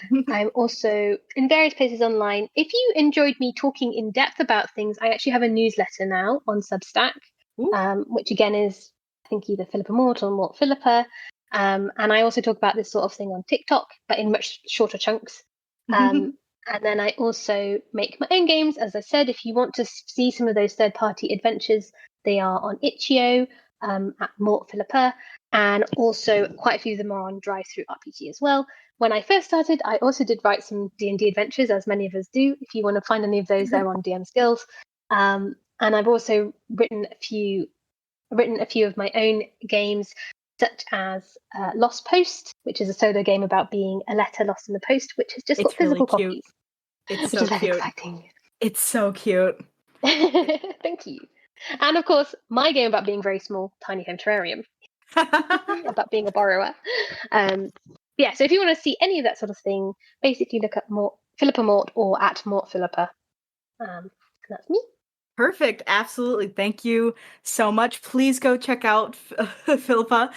also in various places online. If you enjoyed me talking in depth about things, I actually have a newsletter now on Substack, which again is, I think, either Philippa Mort or Mort Philippa. And I also talk about this sort of thing on TikTok, but in much shorter chunks. And then I also make my own games. As I said, if you want to see some of those third-party adventures, they are on Itch.io at Mort Philippa. And also quite a few of them are on Drive-Thru RPG as well. When I first started, I also did write some D&D adventures, as many of us do. If you want to find any of those, they're on DM Skills. And I've also written a few of my own games, such as Lost Post, which is a solo game about being a letter lost in the post, which has just got physical copies. It's so cute. Exciting. It's so cute. Thank you. And of course, my game about being very small, Tiny Home Terrarium, about being a borrower. So if you want to see any of that sort of thing, basically look up Philippa Mort or at Mort Philippa. That's me. Perfect. Absolutely. Thank you so much. Please go check out Philippa,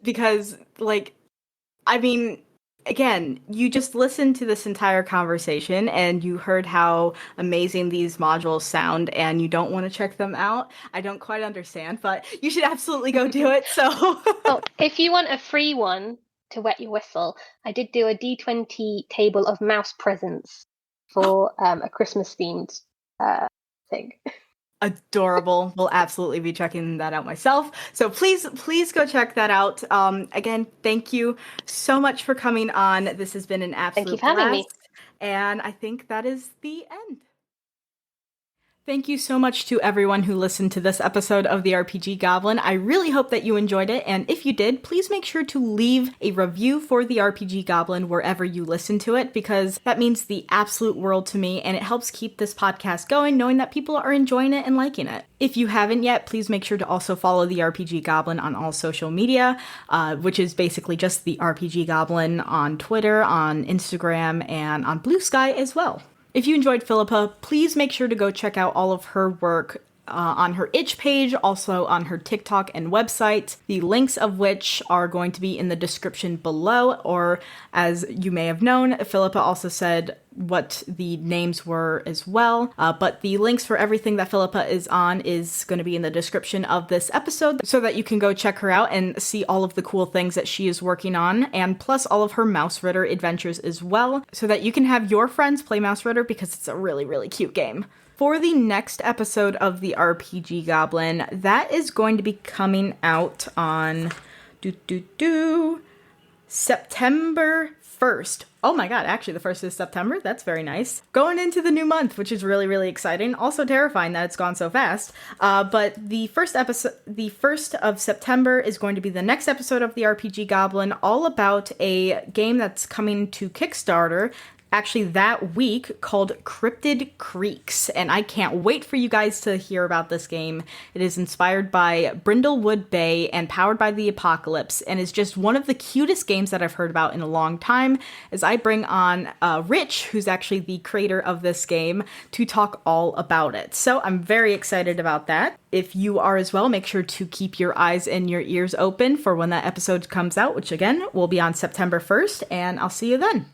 because again, you just listened to this entire conversation and you heard how amazing these modules sound, and you don't want to check them out. I don't quite understand, but you should absolutely go do it. So if you want a free one to wet your whistle, I did do a D20 table of mouse presents for a Christmas themed thing. Adorable. Will absolutely be checking that out myself. So please go check that out. Again, thank you so much for coming on. This has been an absolute Thank you for having me. blast. And I think that is the end. Thank you so much to everyone who listened to this episode of the RPG Goblin. I really hope that you enjoyed it, and if you did, please make sure to leave a review for the RPG Goblin wherever you listen to it, because that means the absolute world to me, and it helps keep this podcast going, knowing that people are enjoying it and liking it. If you haven't yet, please make sure to also follow the RPG Goblin on all social media, which is basically just the RPG Goblin on Twitter, on Instagram, and on Blue Sky as well. If you enjoyed Philippa, please make sure to go check out all of her work on her itch page, also on her TikTok and website, the links of which are going to be in the description below, or as you may have known, Philippa also said what the names were as well, but the links for everything that Philippa is on is going to be in the description of this episode, so that you can go check her out and see all of the cool things that she is working on, and plus all of her Mausritter adventures as well, so that you can have your friends play Mausritter, because it's a really, really cute game. For the next episode of the RPG Goblin, that is going to be coming out on September 1st. Oh my god, actually the 1st is September? That's very nice. Going into the new month, which is really, really exciting. Also terrifying that it's gone so fast. But the first of September is going to be the next episode of the RPG Goblin, all about a game that's coming to Kickstarter actually that week, called Cryptid Creeks, and I can't wait for you guys to hear about this game. It is inspired by Brindlewood Bay and powered by the apocalypse, and is just one of the cutest games that I've heard about in a long time, as I bring on Rich, who's actually the creator of this game, to talk all about it. So I'm very excited about that. If you are as well, make sure to keep your eyes and your ears open for when that episode comes out, which again will be on September 1st, and I'll see you then.